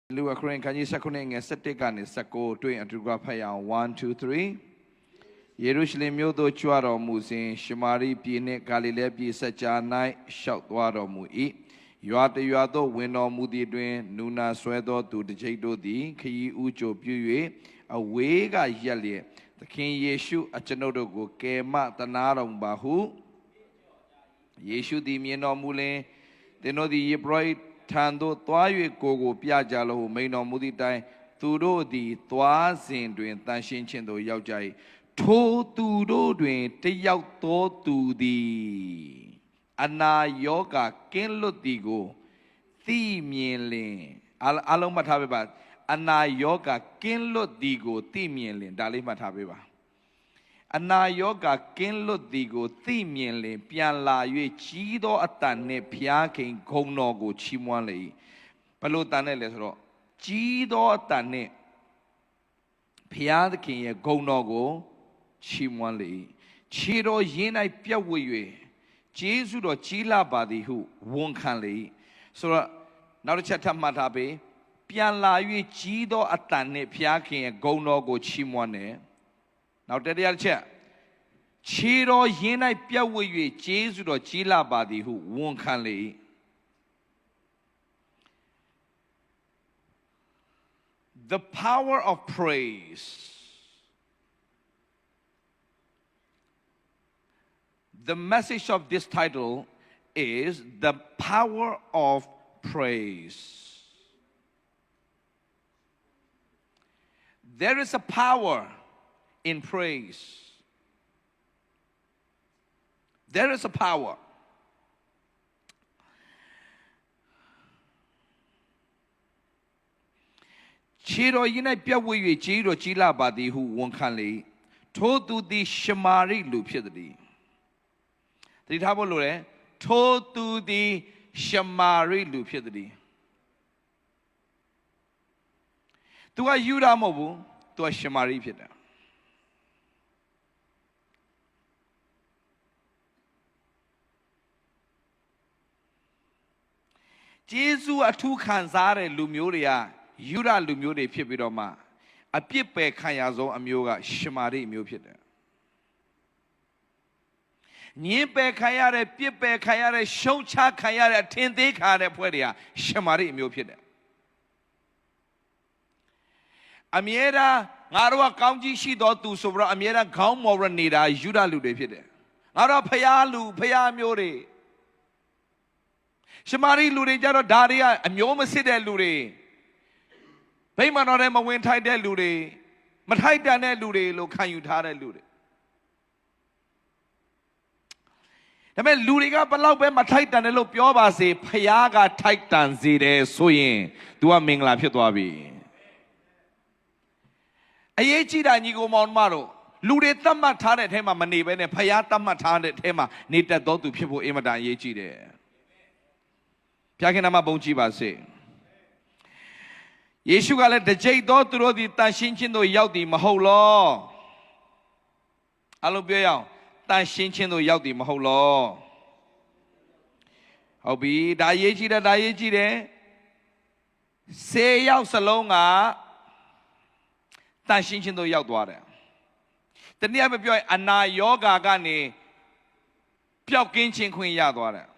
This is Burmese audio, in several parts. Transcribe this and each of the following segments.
Lu akron kanji sakune nge setika ne sako twin atuga phaya 1 2 3 Jerusalem မြို့သို့ကြွတော်မူစဉ်ရှမာရိပြည်နှင့်ဂါလိလဲပြည်စကြာ၌ရှောက်သွားတော်မူ၏ရွာတရွာသို့ဝင်တော်မူသည်တွင်နူနာဆွဲသောသူတစ်ကျိပ်တို့သည်ခရီးဥကြိုပြု၍အဝေးကရက်လျက်သခင်ယေရှုအကျွန်ုပ်တို့ကိုကယ်မသနာတော်မူပါဟုယေရှုသည်မြင်တော်မူလျှင်သင်တို့သည်ယေဘရဟိထံသို့သွား၍ကိုပြကြလောဟုမိန်တော်မူသည့်တိုင်သူတို့သည်သွားစဉ်တွင်တန်ရှင်းခြင်းသို့ရောက်ကြ၏ထိုသူတို့တွင်တယောက်သောသူသည်အနာယောဂကင်းလွတ်သည်ကိုသိမြင်လျင်အလုံးမှတ်ထားပေးပါအနာယောဂကင်းလွတ်သည်ကိုသိမြင်လျင်ဒါလေးမှတ်ထားပေးပါအနာယောဂကင်းလွတ်သည်ကိုသိမြင်လျင်ပြန်လာ၍ကြီးသောအတန်နှင့်ဖျားခင်ဂုဏ်တော်ကိုချီးမွမ်းလေ၏ဘယ်လိုတန်နဲ့လဲဆိုတော့ကြီးသောအတန်နှင့်ဖျားသခင်ရဲ့ဂုဏ်တော်ကိုချီးမွမ်းလေ၏ခြေတော်ရင်း၌ပြတ်ဝတ်၍ကျေးဇူးတော်ကြီးလာပါသည်ဟုဝန်ခံလေ၏ဆိုတော့နောက်တစ်ချက်ထပ်မှတ်ထားပေးပြန်လာ၍ကြီးသောအတန်နှင့်ဖျားခင်ရဲ့ဂုဏ်တော်ကိုချီးမွမ်းတယ်နောက်တတိယတစ်ချက်ခြေတော်ရင်း၌ပြတ်ဝတ်၍ကျေးဇူးတော်ကြီးလာပါသည်ဟုဝန်ခံလေ၏The power of praise The message of this title is the power of praise. There is a power in praise. There is a power. Chiro yinai pyawwe chiro chila badi hu wonkanli. Thodu di shamari lu phit di. တတိထားဖို့လိုတယ်ထိုသူသည်ရှမာရိလူဖြစ်သည်သူကယူဒမဟုတ်ဘူးသူကရှမာရိဖြစ်တယ်ဂျေဇုအထူးခံစားတဲ့လူမျိုးတွေကယူဒလူမျိုးတွေဖြစ်ပြီးတော့မှအပြစ်ပယ်ခံရဆုံးအမျိုးကရှမာရိမျိုးဖြစ်တယ်ညင်ပယ်ခံရတဲ့ပြစ်ပယ်ခံရတဲ့ရှုံးချခံရတဲ့အထင်သေးခံရတဲ့ဖွဲ့တွေကရှမာရိအမျိုးဖြစ်တယ်အမြဲတမ်းငါတို့ကကောင်းကြီးရှိတော်သူဆိုပြီးတော့အမြဲတမ်းခေါင်းမော်ရနေတာယူဒလူတွေဖြစ်တယ်ငါတို့ဖျားလူဖျားမျိုးတွေရှမာရိလူတွေကြတော့ဒါတွေကအမျိုးမစစ်တဲ့လူတွေဗိမာန်တော်ထဲမဝင်ထိုက်တဲ့လူတွေမထိုက်တန်တဲ့လူတွေလို့ခံယူထားတဲ့လူတွေဒါပေမဲ့လူတွေကဘလောက်ပဲမထိုက်တန်တယ်လို့ပြောပါစေဖယားကထိုက်တန်စေတယ်ဆိုရင် तू ကမင်္ဂလာဖြစ်သွားပြီအရေးကြီးတာညီကိုမောင်မတို့လူတွေသတ်မှတ်ထားတဲ့အထဲမှာမနေဘဲနဲ့ဖယားသတ်မှတ်ထားတဲ့အထဲမှာနေတတ်တော်သူဖြစ်ဖို့အင်မတန်အရေးကြီးတယ်ဖျားခင်နာမဘုန်းကြီးပါစေယေရှုကလည်းတကြိတ်သောသူတို့သည်တန်ရှင်းခြင်းတို့ရောက်သည်မဟုတ်လောအလုံးပြောရအောင်တန်ရှင်းခြင်းတို့ရောက်သည်မဟုတ်လောဟုတ်ပြီဒါရေးကြည့်တယ်10ယောက်စလုံးကတန်ရှင်းခြင်းတို့ရောက်သွားတယ်တနည်းအားဖြင့်ပြောရင်အနာယောဂါကနေပျောက်ကင်းခြင်းခွင့်ရသွားတယ်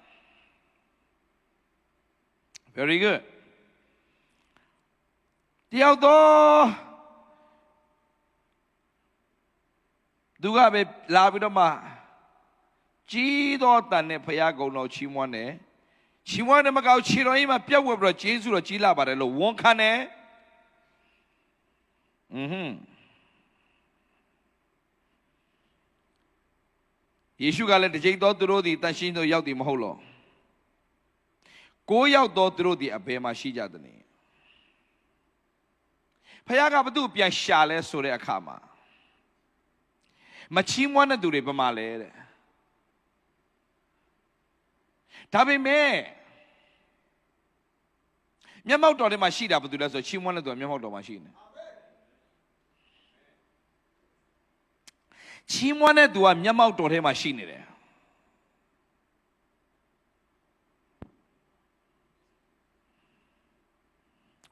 Very good တယောက်တော့သူကပဲလာပြီးတော့မှကြီးသောတန်နဲ့ဖယားကုံတော်ချီးမွမ်းတယ်ချီးမွမ်းတယ်မကောက်ခြေတော်ကြီးမှာပြတ်ဝက်ပြီးတော့ဂျေဇုတော်ကြီးလာပါတယ်လို့ဝန်ခံတယ်ယေရှုကလည်းတကြိမ်သောသူတို့သည်တန်ရှင်းသောရောက်သည်မဟုတ်လော9ယောက်သောသူတို့သည်အဘယ်မှာရှိကြသနည်းဖယားကဘသူ့ပြန်ရှာလဲဆိုတဲ့အခါမှာမချီးမွမ်းတဲ့သူတွေပမာလဲတဲ့ဒါပေမဲ့မျက်မှောက်တော်ထဲမှာရှိတာဘာလို့လဲဆိုချီးမွမ်းတဲ့သူကမျက်မှောက်တော်မှာရှိနေချီးမွမ်းတဲ့သူကမျက်မှောက်တော်ထဲမှာရှိနေတယ်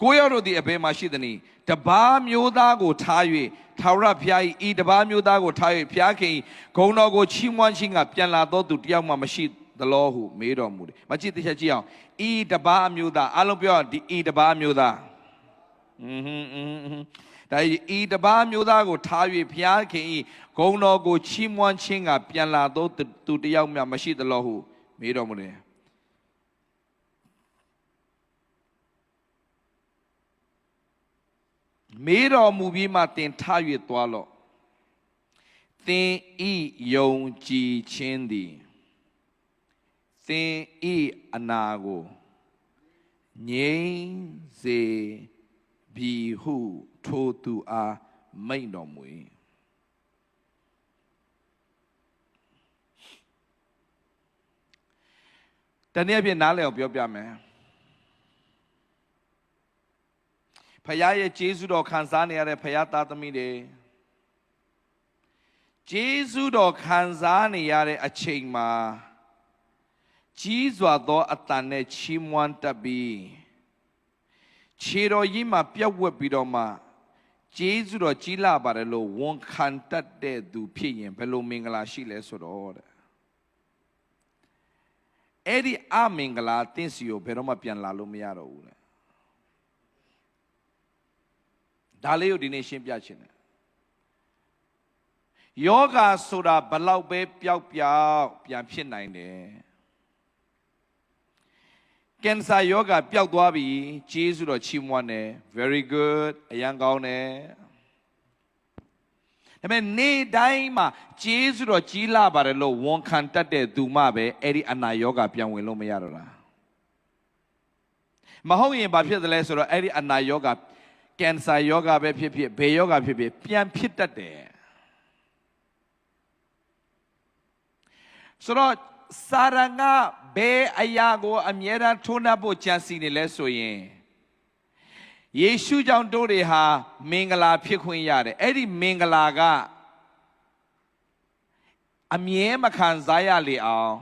ကိုရောက်တို့ဒီအဘယ်မှာရှိသနည်းတပါးမျိုးသားကိုထား၍ထာဝရဘုရား၏ဤတပါးမျိုးသားကိုထား၍ဘုရားခင်ဂုဏ်တော်ကိုချီးမွမ်းခြင်းကပြန်လာသောသူတယောက်မှမရှိသလောဟုမေးတော်မူတယ်မကြည့်တစ်ချက်ကြည့်အောင်ဤတပါးမျိုးသားအလုံးပြောဒီဤတပါးမျိုးသားဒါဤတပါးမျိုးသားကိုထား၍ဘုရားခင်၏ဂုဏ်တော်ကိုချီးမွမ်းခြင်းကပြန်လာသောသူတယောက်မှမရှိသလောဟုမေးတော်မူတယ်မေးတော်မူပြီးမှတင်ထား၍သွားလော့သင်ဤယုံကြည်ခြင်းသည်သင်ဤအနာကိုငြိမ်းစေပြီဟုထိုသူအားမိန့်တော်မူ၏တနည်းအားဖြင့်နားလည်အောင်ပြောပြမယ်ဖခင်ရဲ့ကျေးဇူးတော်ခံစားနေရတဲ့ဖခင်သားသမီးတွေကျေးဇူးတော်ခံစားနေရတဲ့အချိန်မှာကြီးစွာသောအတန်နဲ့ချီးမွမ်းတတ်ပြီးခြေတော်ကြီးမှာပြတ်ဝက်ပြီးတော့မှကျေးဇူးတော်ကြီးလာပါတယ်လို့ဝန်ခံတတ်တဲ့သူဖြစ်ရင်ဘယ်လိုမင်္ဂလာရှိလဲဆိုတော့တဲ့အဲ့ဒီအမင်္ဂလာတင့်စီကိုဘယ်တော့မှပြန်လာလို့မရတော့ဘူးလေဒါလေးကိုဒီနေ့ရှင်းပြချင်တယ်ယောဂဆိုတာဘလောက်ပဲပျောက်ပြန်ဖြစ်နိုင်တယ်ကင်ဆာယောဂပျောက်သွားပြီကျေးဇူးတော်ချီးမွမ်းတယ် very good အရန်ကောင်းတယ်ဒါပေမဲ့နေ့တိုင်းမှာကျေးဇူးတော်ကြီးလာပါတယ်လို့ဝန်ခံတတ်တဲ့သူမှပဲအဲ့ဒီအနာယောဂပြန်ဝင်လို့မရတော့တာမဟုတ်ရင်ဘာဖြစ်သလဲဆိုတော့အဲ့ဒီအနာယောဂကင်ဆာယောဂပဲဖြစ်ဖြစ်ဘေယောဂဖြစ်ဖြစ်ပြန်ဖြစ်တတ်တယ်ဆိုတော့စာရငါဘယ်အရာကိုအမြဲတမ်းထိုးနှက်ဖို့ကြံစီနေလဲဆိုရင်ယေရှုကြောင့်တို့တွေဟာမင်္ဂလာဖြစ်ခွင့်ရတယ်အဲ့ဒီမင်္ဂလာကအမြဲမခံစားရလေအောင်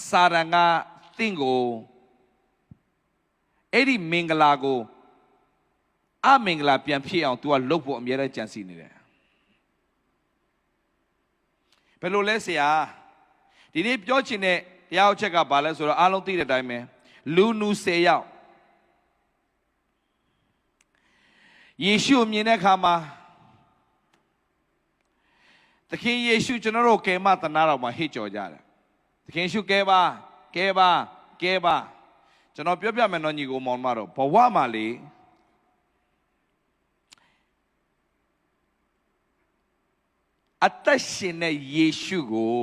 စာရငါသင်ကိုအဲ့ဒီမင်္ဂလာကိုအမင်္ဂလာပြန်ဖြစ်အောင် तू ကလုပ်ဖို့အမြဲတမ်းကြံစီနေတယ်ဘယ်လိုလဲဆရာဒီနေ့ပြောချင်တဲ့တရားအချက်ကဘာလဲဆိုတော့အားလုံးသိတဲ့အတိုင်းပဲလူနူ10ယောက်ယေရှုမြင်တဲ့အခါမှာသခင်ယေရှုကျွန်တော်တို့ကယ်မသနာတော်မှာဟစ်ကြော်ကြတယ်သခင်ယေရှုကယ်ပါကျွန်တော်ပြောပြမယ်နော်ညီကိုမောင်မတော်ဘဝမှာလေအသက်ရှင်တဲ့ယေရှုကို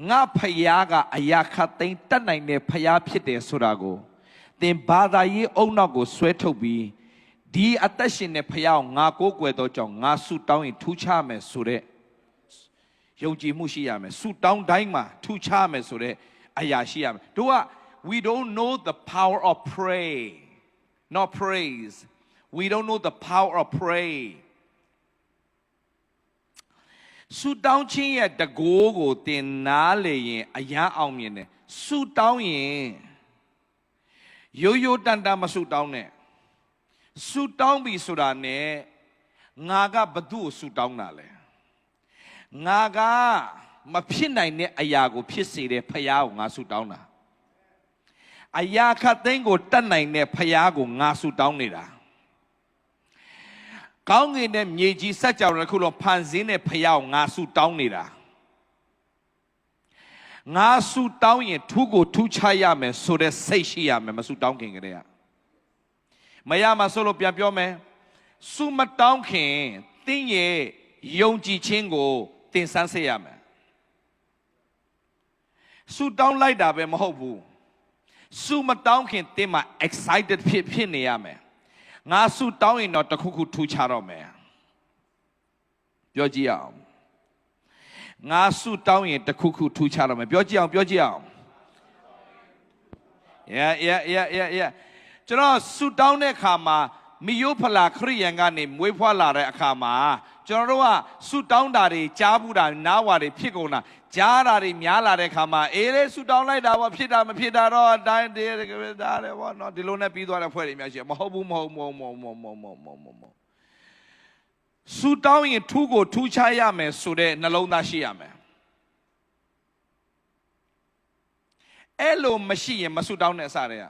ငါဖယားကအရာခတ်သိမ်းတတ်နိုင်တဲ့ဖယားဖြစ်တယ်ဆိုတာကိုသင်ဘာသာရေးအုံနောက်ကိုဆွဲထုတ်ပြီးဒီအသက်ရှင်တဲ့ဖယားကိုငါကိုးကွယ်သောကြောင့်ငါဆုတောင်းရင်ထူးခြားမယ်ဆိုတဲ့ယုံကြည်မှုရှိရမယ်ဆုတောင်းတိုင်းမှာထူးခြားမယ်ဆိုတဲ့အရာရှိရမယ်တို့က we don't know the power of pray not praise we don't know the power of prayဆုတောင်းခြင်းရဲ့တကိုးကိုတင်နားလေရင်အရန်အောင်မြင်တယ်ဆုတောင်းရင်ရိုးရိုးတန်တန်မဆုတောင်းနဲ့ဆုတောင်းပြီဆိုတာနဲ့ငါကဘသူ့ကိုဆုတောင်းတာလဲငါကမဖြစ်နိုင်တဲ့အရာကိုဖြစ်စေတဲ့ဖယားကိုငါဆုတောင်းတာအရာခတ်သိမ်းကိုတတ်နိုင်တဲ့ဖယားကိုငါဆုတောင်းနေတာကောင်းကင်နဲ့မြေကြီးစัจ java တစ်ခုလုံးဖန်ဆင်းတဲ့ဖယားကိုငါဆုတောင်းနေတာငါဆုတောင်းရင်ထူးကိုထူးခြားရမယ်ဆိုတဲ့စိတ်ရှိရမယ်မဆုတောင်းခင်ကတည်းကမရမှာဆိုလို့ပြန်ပြောမယ်ဆုမတောင်းခင်သင်ရဲ့ယုံကြည်ခြင်းကိုသင်စမ်းစစ်ရမယ်ဆုတောင်းလိုက်တာပဲမဟုတ်ဘူးဆုမတောင်းခင်သင်မှာ excited ဖြစ်နေရမယ်ငါဆုတောင်းရင်တော့တခုခုထူးခြားတော့မယ်ပြောကြည့်အောင်ငါဆုတောင်းရင်တခုခုထူးခြားတော့မယ်ပြောကြည့်အောင်ကျွန်တော်ဆုတောင်းတဲ့အခါမှာမိယိုဖလာခရိယန်ကနေမွေးဖွားလာတဲ့အခါမှာ ကျွန်တော်တို့ကဆုတောင်းတာတွေကြားဘူးတာနားဝါတွေဖြစ်ကုန်တာကြားတာတွေများလာတဲ့ခါမှာအေးလေဆုတောင်းလိုက်တာပေါ့ဖြစ်တာမဖြစ်တာတော့အတိုင်းတယ်ဒါလည်းပေါ့နော်ဒီလိုနဲ့ပြီးသွားတဲ့ဖွဲ့တွေများရှိမဟုတ်ဘူးမဟုတ်ဆုတောင်းရင်ထူးကိုထူးခြားရမယ်ဆိုတဲ့နှလုံးသားရှိရမယ်အဲ့လိုမရှိရင်မဆုတောင်းနဲ့အစားတွေက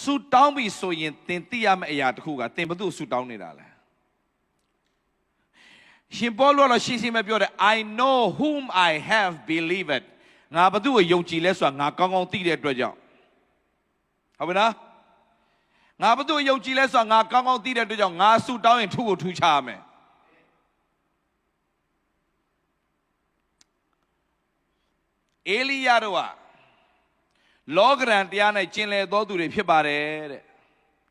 ဆုတောင်းပြီဆိုရင်သင်သိရမယ့်အရာတစ်ခုကသင်ဘယ်သူဆုတောင်းနေတာလဲရှင်ပေါလုကတော့ရှင်းရှင်းပဲပြောတယ် I know whom I have believed ငါဘယ်သူကိုယုံကြည်လဲဆိုတာငါကောင်းကောင်းသိတဲ့အတွက်ကြောင့်ဟုတ်ပြီနော်ငါဘယ်သူကိုယုံကြည်လဲဆိုတာငါကောင်းကောင်းသိတဲ့အတွက်ကြောင့်ငါဆုတောင်းရင်ထူးကိုထူးခြားရမယ်အေလိယတို့ကလောကရန်တရား၌ကျင်လည်သောသူတွေဖြစ်ပါတယ်တဲ့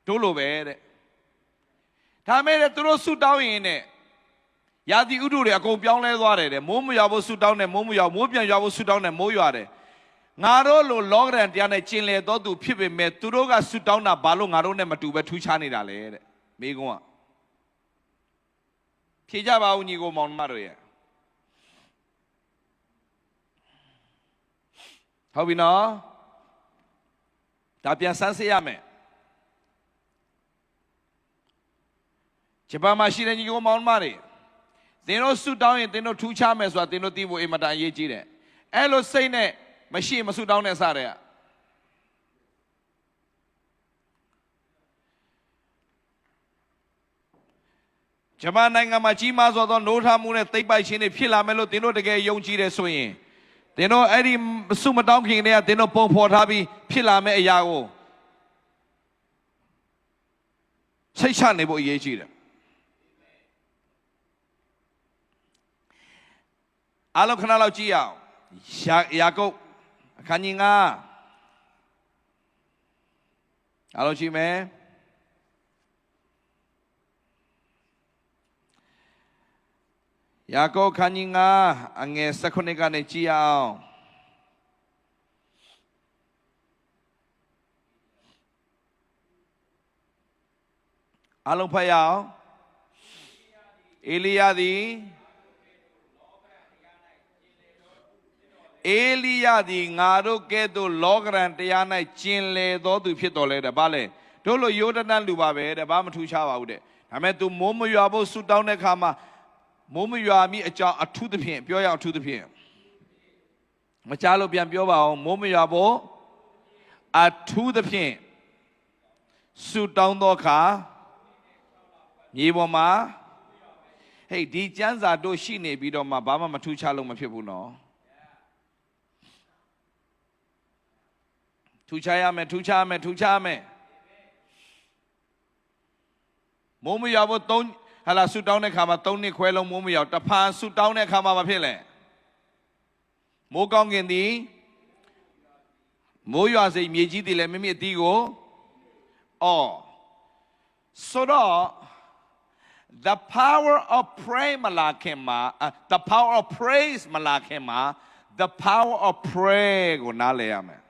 တို့လိုပဲတဲ့ဒါမဲ့သူတို့ဆုတောင်းရင်နဲ့ယာတိဥဒုတွေအကုန်ပြောင်းလဲသွားတယ်တဲ့မိုးမရွာဖို့ဆုတောင်းတယ်မိုးမရွာမိုးပြန်ရွာဖို့ဆုတောင်းတယ်မိုးရွာတယ်ငါတို့လိုလောကရန်တရားနဲ့ကျင်လည်သောသူဖြစ်ပေမဲ့သူတို့ကဆုတောင်းတာဘာလို့ငါတို့နဲ့မတူပဲထူးခြားနေတာလဲတဲ့မိကုန်းကဖြေကြပါဦးညီကိုမောင်မတို့ရဲ့ဟုတ်ပြီနော်ဒါပြန်ဆန်းစစ်ရမယ်ဂျပန်မှာရှိတဲ့ညီကိုမောင်မတွေသင်တို့ဆုတောင်းရင်သင်တို့ထူးခြားမယ်ဆိုတာသင်တို့သိဖို့အင်မတန်အရေးကြီးတယ်အဲ့လိုစိတ်နဲ့မရှိမဆုတောင်းနဲ့စတဲ့ဂျပန်နိုင်ငံမှာကြီးမားစွာသောနိုးထမှုနဲ့သိပ်ပိုက်ခြင်းတွေဖြစ်လာမယ်လို့သင်တို့တကယ်ယုံကြည်တယ်ဆိုရင်သင်တို့အဲ့ဒီဆုမတောင်းခင်တည်းကသင်တို့ပုံဖော်ထားပြီးဖြစ်လာမယ့်အရာကိုစိတ်ချနေဖို့အရေးကြီးတယ်အားလုံးခဏလောက်ကြည့်အောင်ယာကုပ်အခန်းကြီး9အားလုံးကြည့်မယ်ယာကုပ်အခန်းကြီး9အငယ်19ကနေကြည့်အောင်အားလုံးဖတ်ရအောင်အေလိယသည်ငါတို့ကဲ့သို့လောကရန်တရား၌ကျင်လည်သောသူဖြစ်တော်လဲတဲ့ဗါလဲတို့လိုယောဒနလူပါပဲတဲ့ဘာမထူးခြားပါဘူးတဲ့ဒါပေမဲ့ तू မိုးမရွာဖို့ဆုတောင်းတဲ့အခါမှာမိုးမရွာမိအကြောင်းအထူးသဖြင့်ပြောရအောင်အထူးသဖြင့်မချလို့ပြန်ပြောပါအောင်မိုးမရွာဖို့အထူးသဖြင့်ဆုတောင်းသောအခါမြေပေါ်မှာဟေးဒီကျမ်းစာတို့ရှိနေပြီးတော့မှဘာမှမထူးခြားလို့မဖြစ်ဘူးနော်ထူးခြားရမယ်မိုးမရွာဖို့ဟာလာဆူတောင်းတဲ့ခါမှာ3နှစ်ခွဲလုံးမိုးမရွာတဖန်ဆူတောင်းတဲ့ခါမှာမဖြစ်လဲမိုးကောင်းကင်သည်မိုးရွာစိမြေကြီးသည်လည်းမိမိအသီးကိုဆိုတော့ the power of prayer မလာခင်မှာ the power of praise မလာခင်မှာ the power of prayer ကိုနားလည်ရမယ်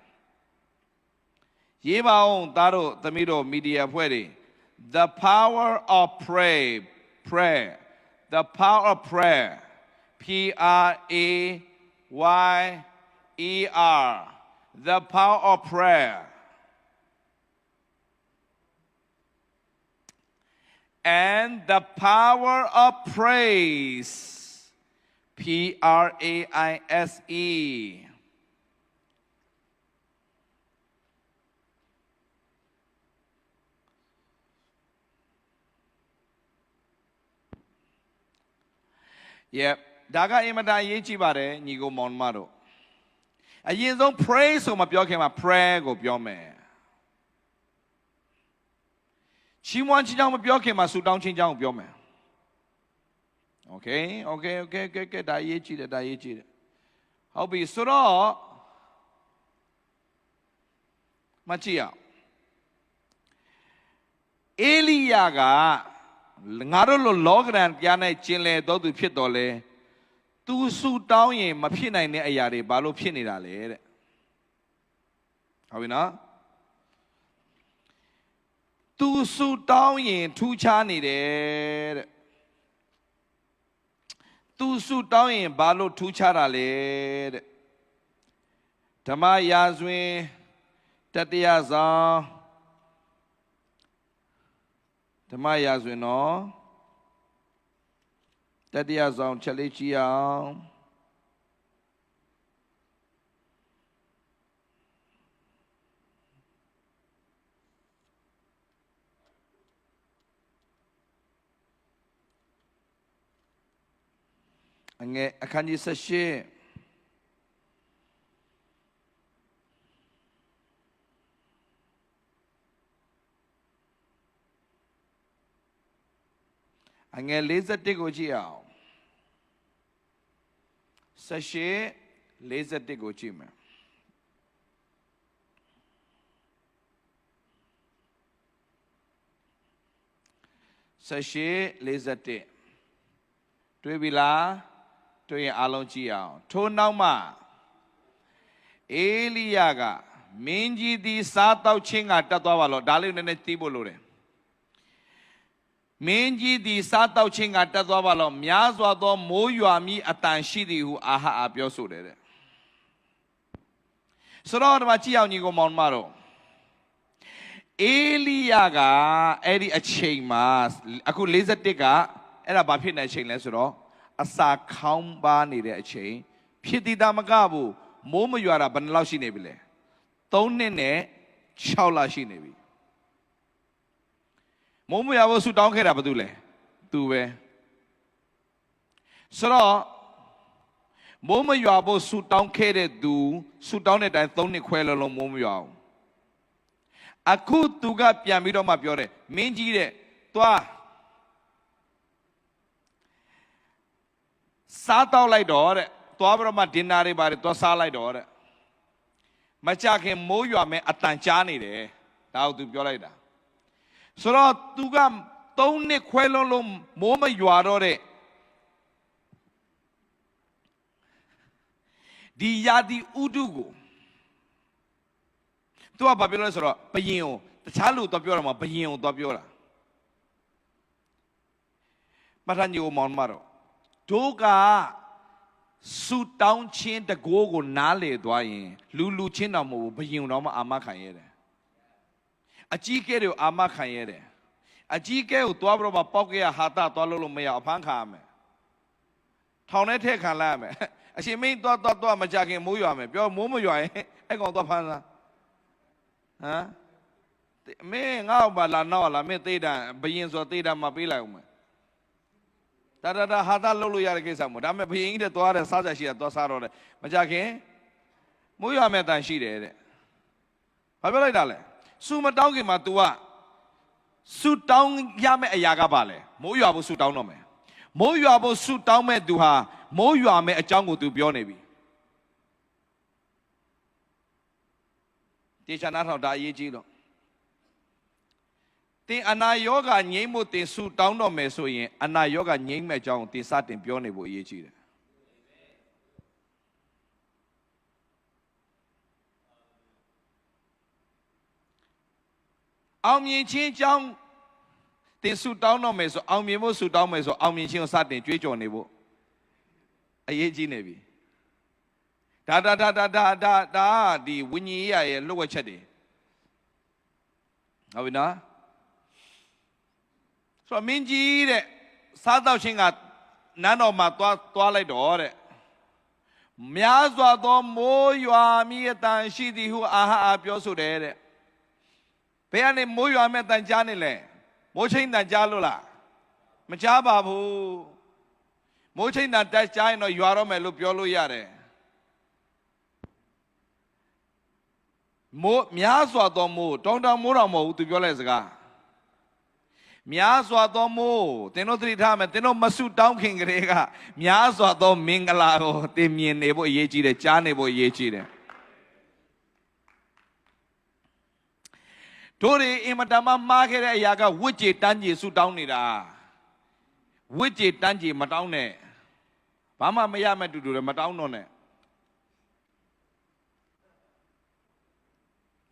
ရေးပါအောင်သားတို့သမီးတို့မီဒီယာဖွဲ့တွေ the power of prayer the power of prayer P-R-A-Y-E-R the power of prayer and the power of praise P-R-A-I-S-E Yep ဒါကအင်မတန်အရေးကြီးပါတယ်ညီကိုမောင်မတို့အရင်ဆုံး pray ဆိုမှပြောခင်မှာ prayer ကိုပြောမယ်ချီးမွမ်းခြင်းကြောင့်မပြောခင်မှာဆုတောင်းခြင်းကြောင့်ပြောမယ် Okay ဒါအရေးကြီးတယ်ဟုတ်ပြီဆိုတော့မကြည့်အောင်အေလိယကငါတို့လိုလောကရန်တရား၌ကျင်လည်တော်သူဖြစ်တော်လဲသူဆုတောင်းရင်မဖြစ်နိုင်တဲ့အရာတွေဘာလို့ဖြစ်နေတာလဲတဲ့ဟုတ်ပြီနော် သူစုတောင်းရင်ထူးခြားနေတယ်တဲ့သူစုတောင်းရင်ဘာလို့ထူးခြားတာလဲတဲ့ဓမ္မရာဇဝင်တတိယဆောင်ဓမ္မရာဇဝင်နော်တတိယဆောင်ချက်လေးကြည့်အောင်ငယ်အခန်းကြီး18အငယ်41ကိုကြည့်အောင်18 41ကိုကြည့်မယ်18 41တွေ့ပြီလားတွေ့ရင်အားလုံးကြည့်အောင်ထိုနောက်မှအေလိယကမင်းကြီးသည်စားတောက်ခြင်းကတက်သွားပါလို့ဒါလေးနည်းနည်းသိဖို့လိုတယ်မင်းကြီးသည်စားတောက်ခြင်းကတက်သွားပါလို့များစွာသောမိုးရွာမိအတန်ရှိသည်ဟုအာဟအားပြောဆိုတယ်တဲ့ဆိုတော့ဒီမှာကြည့်အောင်ညီကိုမောင်မတော်အေလိယကအဲ့ဒီအချိန်မှာအခု41ကအဲ့ဒါဘာဖြစ်နေတဲ့အချိန်လဲဆိုတော့အစာခေါင်းပါနေတဲ့အချိန်ဖြစ်တည်တာမကဘူးမိုးမရွာတာဘယ်နှလောက်ရှိနေပြီလဲ3နှစ်နဲ့6လရှိနေပြီမိုးမရွာဖို့ဆူတောင်းခဲ့တာဘာလို့လဲသူပဲဆိုတော့မိုးမရွာဖို့ဆူတောင်းခဲ့တဲ့သူဆူတောင်းတဲ့အတိုင်း3နှစ်ခွဲလုံးမိုးမရွာဘူးအခုသူကပြန်ပြီးတော့မှပြောတယ်မင်းကြီးတဲ့သွားစားတောက်လိုက်တော့တဲ့သွားပြီးတော့မှဒင်နာတွေပါတယ်သွားစားလိုက်တော့တဲ့မကြခင်မိုးရွာမဲ့အတန်ကြားနေတယ်ဒါကိုသူပြောလိုက်တာဆိုတော့သူက3နှစ်ခွဲလုံးမိုးမရွာတော့တဲ့ဒီယာဒီဥဒုကိုသူကဘာပြောလဲဆိုတော့ဘယင်ကိုတခြားလူတော့ပြောတာမှာဘယင်ကိုတော့ပြောတာမထန်ကြီးကိုမောင်မတော့တို့ကဆူတောင်းချင်းတကိုးကိုနားလေသွားရင်လူချင်းတော့မဟုတ်ဘူးဘယင်တော့မှအာမခံရတယ်အကြီးကဲတွေကိုအာမခံရတယ်အကြီးကဲကိုသွားပြီးတော့ပေါက်ကရဟာတာသွားလို့မရအဖမ်းခံရမယ်ထောင်ထဲထည့်ခံလိုက်ရမယ်အရှင်မင်းသွားမကြခင်မိုးရွာမယ်ပြောမိုးမရွာရင်အဲ့ကောင်သွားဖမ်းလားဟမ်မင်းငါ့ဘာလာနောက်လာမင်းသိတာဘယင်ဆိုသိတာမပေးလိုက်ဦးမယ်ဒါဟာတာလှုပ်လို့ရတဲ့ကိစ္စမဟုတ်ဒါပေမဲ့ဘယင်ကြီးတဲ့သွားတဲ့စားကြရှိတာသွားစားတော့တယ်မကြခင်မိုးရွာမဲ့တန်ရှိတယ်တဲ့ဘာပြောလိုက်တာလဲစူမတောင်းခင်မှာ तू ကစူတောင်းရမယ့်အရာကပါလဲမိုးရွာဖို့စူတောင်းတော့မယ်မိုးရွာဖို့စူတောင်းမဲ့ तू ဟာမိုးရွာမဲ့အကြောင်းကို तू ပြောနေပြီတေချာနာထောင်ဒါအရေးကြီးတော့တင်အနာယောဂငြိမ်းဖို့တင်ဆူတောင်းတော့မယ်ဆိုရင်အနာယောဂငြိမ်းမဲ့အကြောင်းတင်စတင်ပြောနေဖို့အရေးကြီးတယ်အောင်မြင်ခြင်းကြောင့်တင်ဆူတောင်းတော့မယ်ဆိုအောင်မြင်ဖို့ဆူတောင်းမယ်ဆိုအောင်မြင်ခြင်းကိုစတင်ကြွေးကြော်နေဖို့အရေးကြီးနေပြီဒါဒီဝိညာဉ်ရေးရဲ့လှုပ်ဝက်ချက်တွေဟုတ်ပြီနော်ဆိုတော့မင်းကြီးတဲ့စားတော့ချင်းကနန်းတော်မှာသွားလိုက်တော့တဲ့များစွာသောမိုးရွာမိအတန်ရှိသည်ဟုအာဟအားပြောဆိုတယ်တဲ့ဘယ်ကနေမိုးရွာမဲ့တန်ကြားနေလဲမိုးချင်းတန်ကြားလို့လားမကြားပါဘူးမိုးချင်းတန်တက်ကြားရင်တော့ရွာတော့မယ်လို့ပြောလို့ရတယ်မိုးများစွာသောမိုးတောင်မိုးတော်မဟုတ်ဘူးသူပြောလိုက်စကားများစွာသောမိုးသင်တို့သတိထားမယ်သင်တို့မဆုတောင်းခင်ကလေးကများစွာသောမင်္ဂလာကိုသင်မြင်နေဖို့အရေးကြီးတယ်ကြားနေဖို့အရေးကြီးတယ်တို့တွေအင်မတန်မှမှားခဲ့တဲ့အရာကဝိကြေတန်းကြီးဆုတောင်းနေတာဝိကြေတန်းကြီးမတောင်းနဲ့ဘာမှမရမဲ့တူတူလည်းမတောင်းတော့နဲ့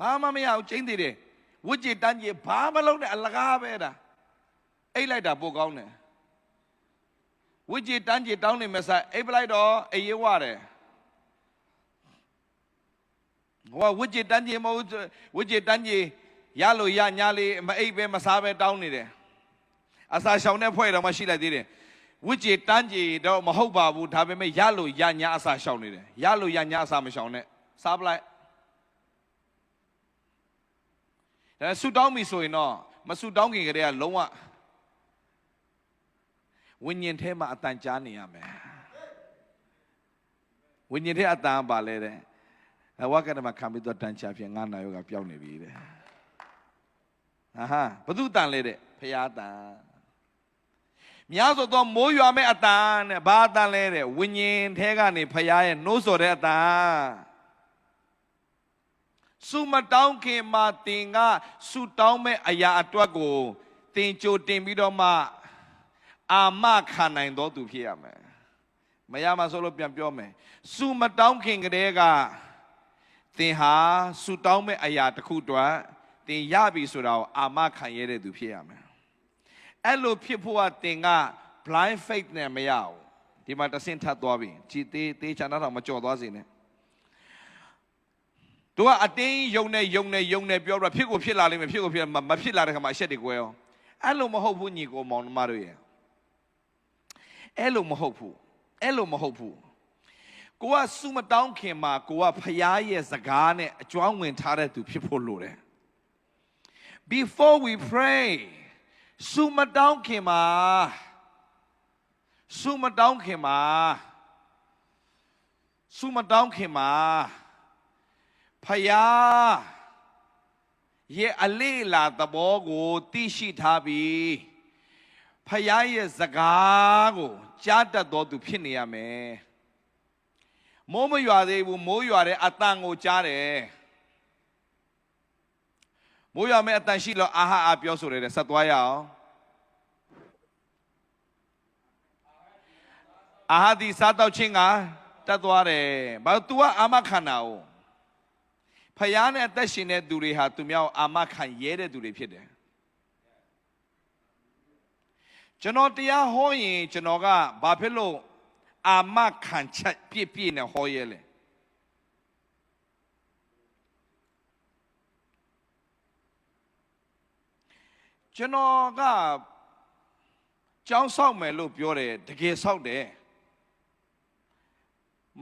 ဘာမှမရဘူးကျင်းသေးတယ် ဝိจิတန်းကြီးဘာမလုံးနဲ့အလကားပဲတာအိတ်လိုက်တာပို့ကောင်းတယ်ဝိจิတန်းကြီးတောင်းနေမစားအိတ်ပလိုက်တော့အေးရွာတယ်ဟိုဝိจิတန်းကြီးမဟုတ်ဝိจิတန်းကြီးရလို့ရညာလေးမအိတ်ပဲမစားပဲတောင်းနေတယ်အစာရှောင်တဲ့ဖွဲ့တော့မရှိလိုက်သေးတယ်ဝိจิတန်းကြီးတော့မဟုတ်ပါဘူးဒါပေမဲ့ရလို့ရညာအစာရှောင်နေတယ်ရလို့ရညာအစာမရှောင်နဲ့စားပလိုက်ဒါဆူတောင်းပြီဆိုရင်တော့မဆူတောင်းခင်ကတည်းကလုံးဝဝိညာဉ်ထဲမှာအတန်ကြားနေရမယ်ဝိညာဉ်ထဲအတန်ပါလဲတဲ့ဝါကတမခံပြီးတော့တန်ချဖြစ်ငါနာယောကပျောက်နေပြီတဲ့ဟာဘသူတန်လဲတဲ့ဖရာတန်များဆိုတော့မိုးရွာမဲ့အတန်တဲ့ဘာအတန်လဲတဲ့ဝိညာဉ်ထဲကနေဖရာရဲ့နှိုးဆော်တဲ့အတန်စုမတောင်းခင်မှာတင်ကစုတောင်းမဲ့အရာအတွက်ကိုတင်ကြိုတင်ပြီးတော့မှအာမခံနိုင်တော်သူဖြစ်ရမယ်မရမှာဆိုလို့ပြန်ပြောမယ်စုမတောင်းခင်ကတည်းကတင်ဟာစုတောင်းမဲ့အရာတစ်ခုအတွက်တင်ရပြီဆိုတာကိုအာမခံရတဲ့သူဖြစ်ရမယ်အဲ့လိုဖြစ်ဖို့ကတင်က blind faith နဲ့မရဘူးဒီမှာတဆင့်ထပ်သွားပြီကြည်သေးချာတော့မကြော်သွားစေနဲ့သူကအတင်းယုံနေပြောတော့ဖြစ်ကိုဖြစ်လာလိမ့်မယ်ဖြစ်ကိုဖြစ်မဖြစ်လာတဲ့ခါမှာအရှက်တွေကွဲအောင်အဲ့လိုမဟုတ်ဘူးညီကိုမောင်နှမတို့ရဲ့အဲ့လိုမဟုတ်ဘူးကိုကစုမတောင်းခင်မှာကိုကဖယားရဲ့စကားနဲ့အကျွမ်းဝင်ထားတဲ့သူဖြစ်ဖို့လိုတယ် before we pray စုမတောင်းခင်မှာဖယားရဲ့အလေးလာသဘောကိုသိရှိထားပြီးဖယားရဲ့စကားကိုကြားတတ်တော်သူဖြစ်နေရမယ်မိုးမရွာသေးဘူးမိုးရွာတဲ့အတန်ကိုကြားတယ်မိုးရွာမဲ့အတန်ရှိလို့အာဟာအာပြောဆိုတယ်ဆက်သွားရအောင်အာဟာဒီစားတော့ချင်းကတတ်သွားတယ်ဘာလို့ तू ကအာမခံတာ哦ဖယားနဲ့အသက်ရှင်တဲ့သူတွေဟာသူများကိုအာမခံရဲတဲ့သူတွေဖြစ်တယ်ကျွန်တော်တရားဟောရင်ကျွန်တော်ကဘာဖြစ်လို့အာမခံချက်ပြည့်နဲ့ဟောရဲလဲကျွန်တော်ကကြောင်းဆောက်မယ်လို့ပြောတယ်တကယ်ဆောက်တယ်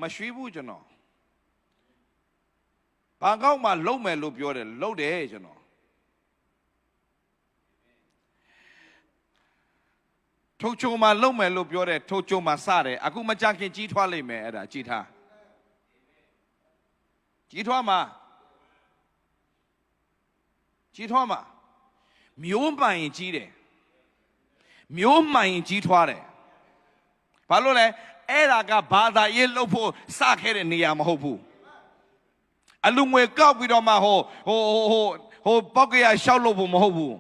မရွှေဘူးကျွန်တော်ဘာကောက်မှလုံမယ်လို့ပြောတယ်လုံတယ်ကျွန်တော်ထုတ်ချုံမှာလုံမယ်လို့ပြောတယ်ထုတ်ချုံမှာစတယ်အခုမကြခင်ကြီးထွားလိမ့်မယ်အဲ့ဒါကြည်ထားကြီးထွားမှာမျိုးမှန်ရင်ကြီးတယ်မျိုးမှန်ရင်ကြီးထွားတယ်ဘာလို့လဲအဲ့ဒါကဘာသာရေးလုပ်ဖို့စခဲ့တဲ့နေရာမဟုတ်ဘူးအလူငွေကောက်ပြီးတော့မှဟိုပောက်ကရရှောက်လို့ဖို့မဟုတ်ဘူး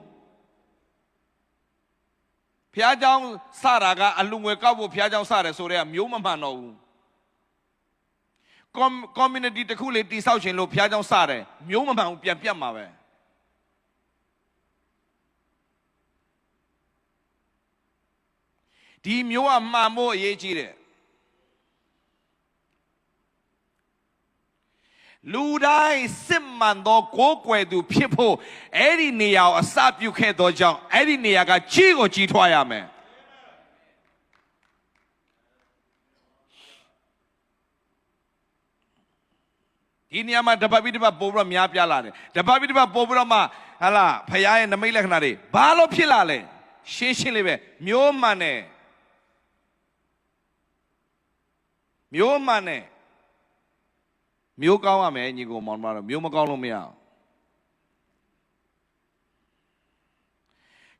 ဖျားเจ้าစတာကအလူငွေကောက်ဖို့ဖျားเจ้าစတယ်ဆိုတော့မျိုးမမှန်တော့ဘူးcommunity တစ်ခုလေးတိဆောက်ခြင်းလို့ဖျားเจ้าစတယ်မျိုးမမှန်ဘူးပြန်ပြတ်မှာပဲဒီမျိုးကမှန်ဖို့အရေးကြီးတယ်လူတိုင်းစစ်မှန်သောကိုးကွယ်သူဖြစ်ဖို့အဲ့ဒီနေရာကိုအစပြုခဲ့သောကြောင့်အဲ့ဒီနေရာကကြီးကိုကြီးထွားရမယ်ဒီနေရာမှာတပတ်ပြီးတပတ်ပို့ပြီးတော့များပြားလာတယ်တပတ်ပြီးတပတ်ပို့ပြီးတော့မှဟာလားဖယားရဲ့နမိတ်လက္ခဏာတွေဘာလို့ဖြစ်လာလဲရှင်းလေးပဲမျိုးမှန်တယ်မျိုးကောင်းရမယ်ညီကိုမောင်မတော်မျိုးမကောင်းလို့မရအောင်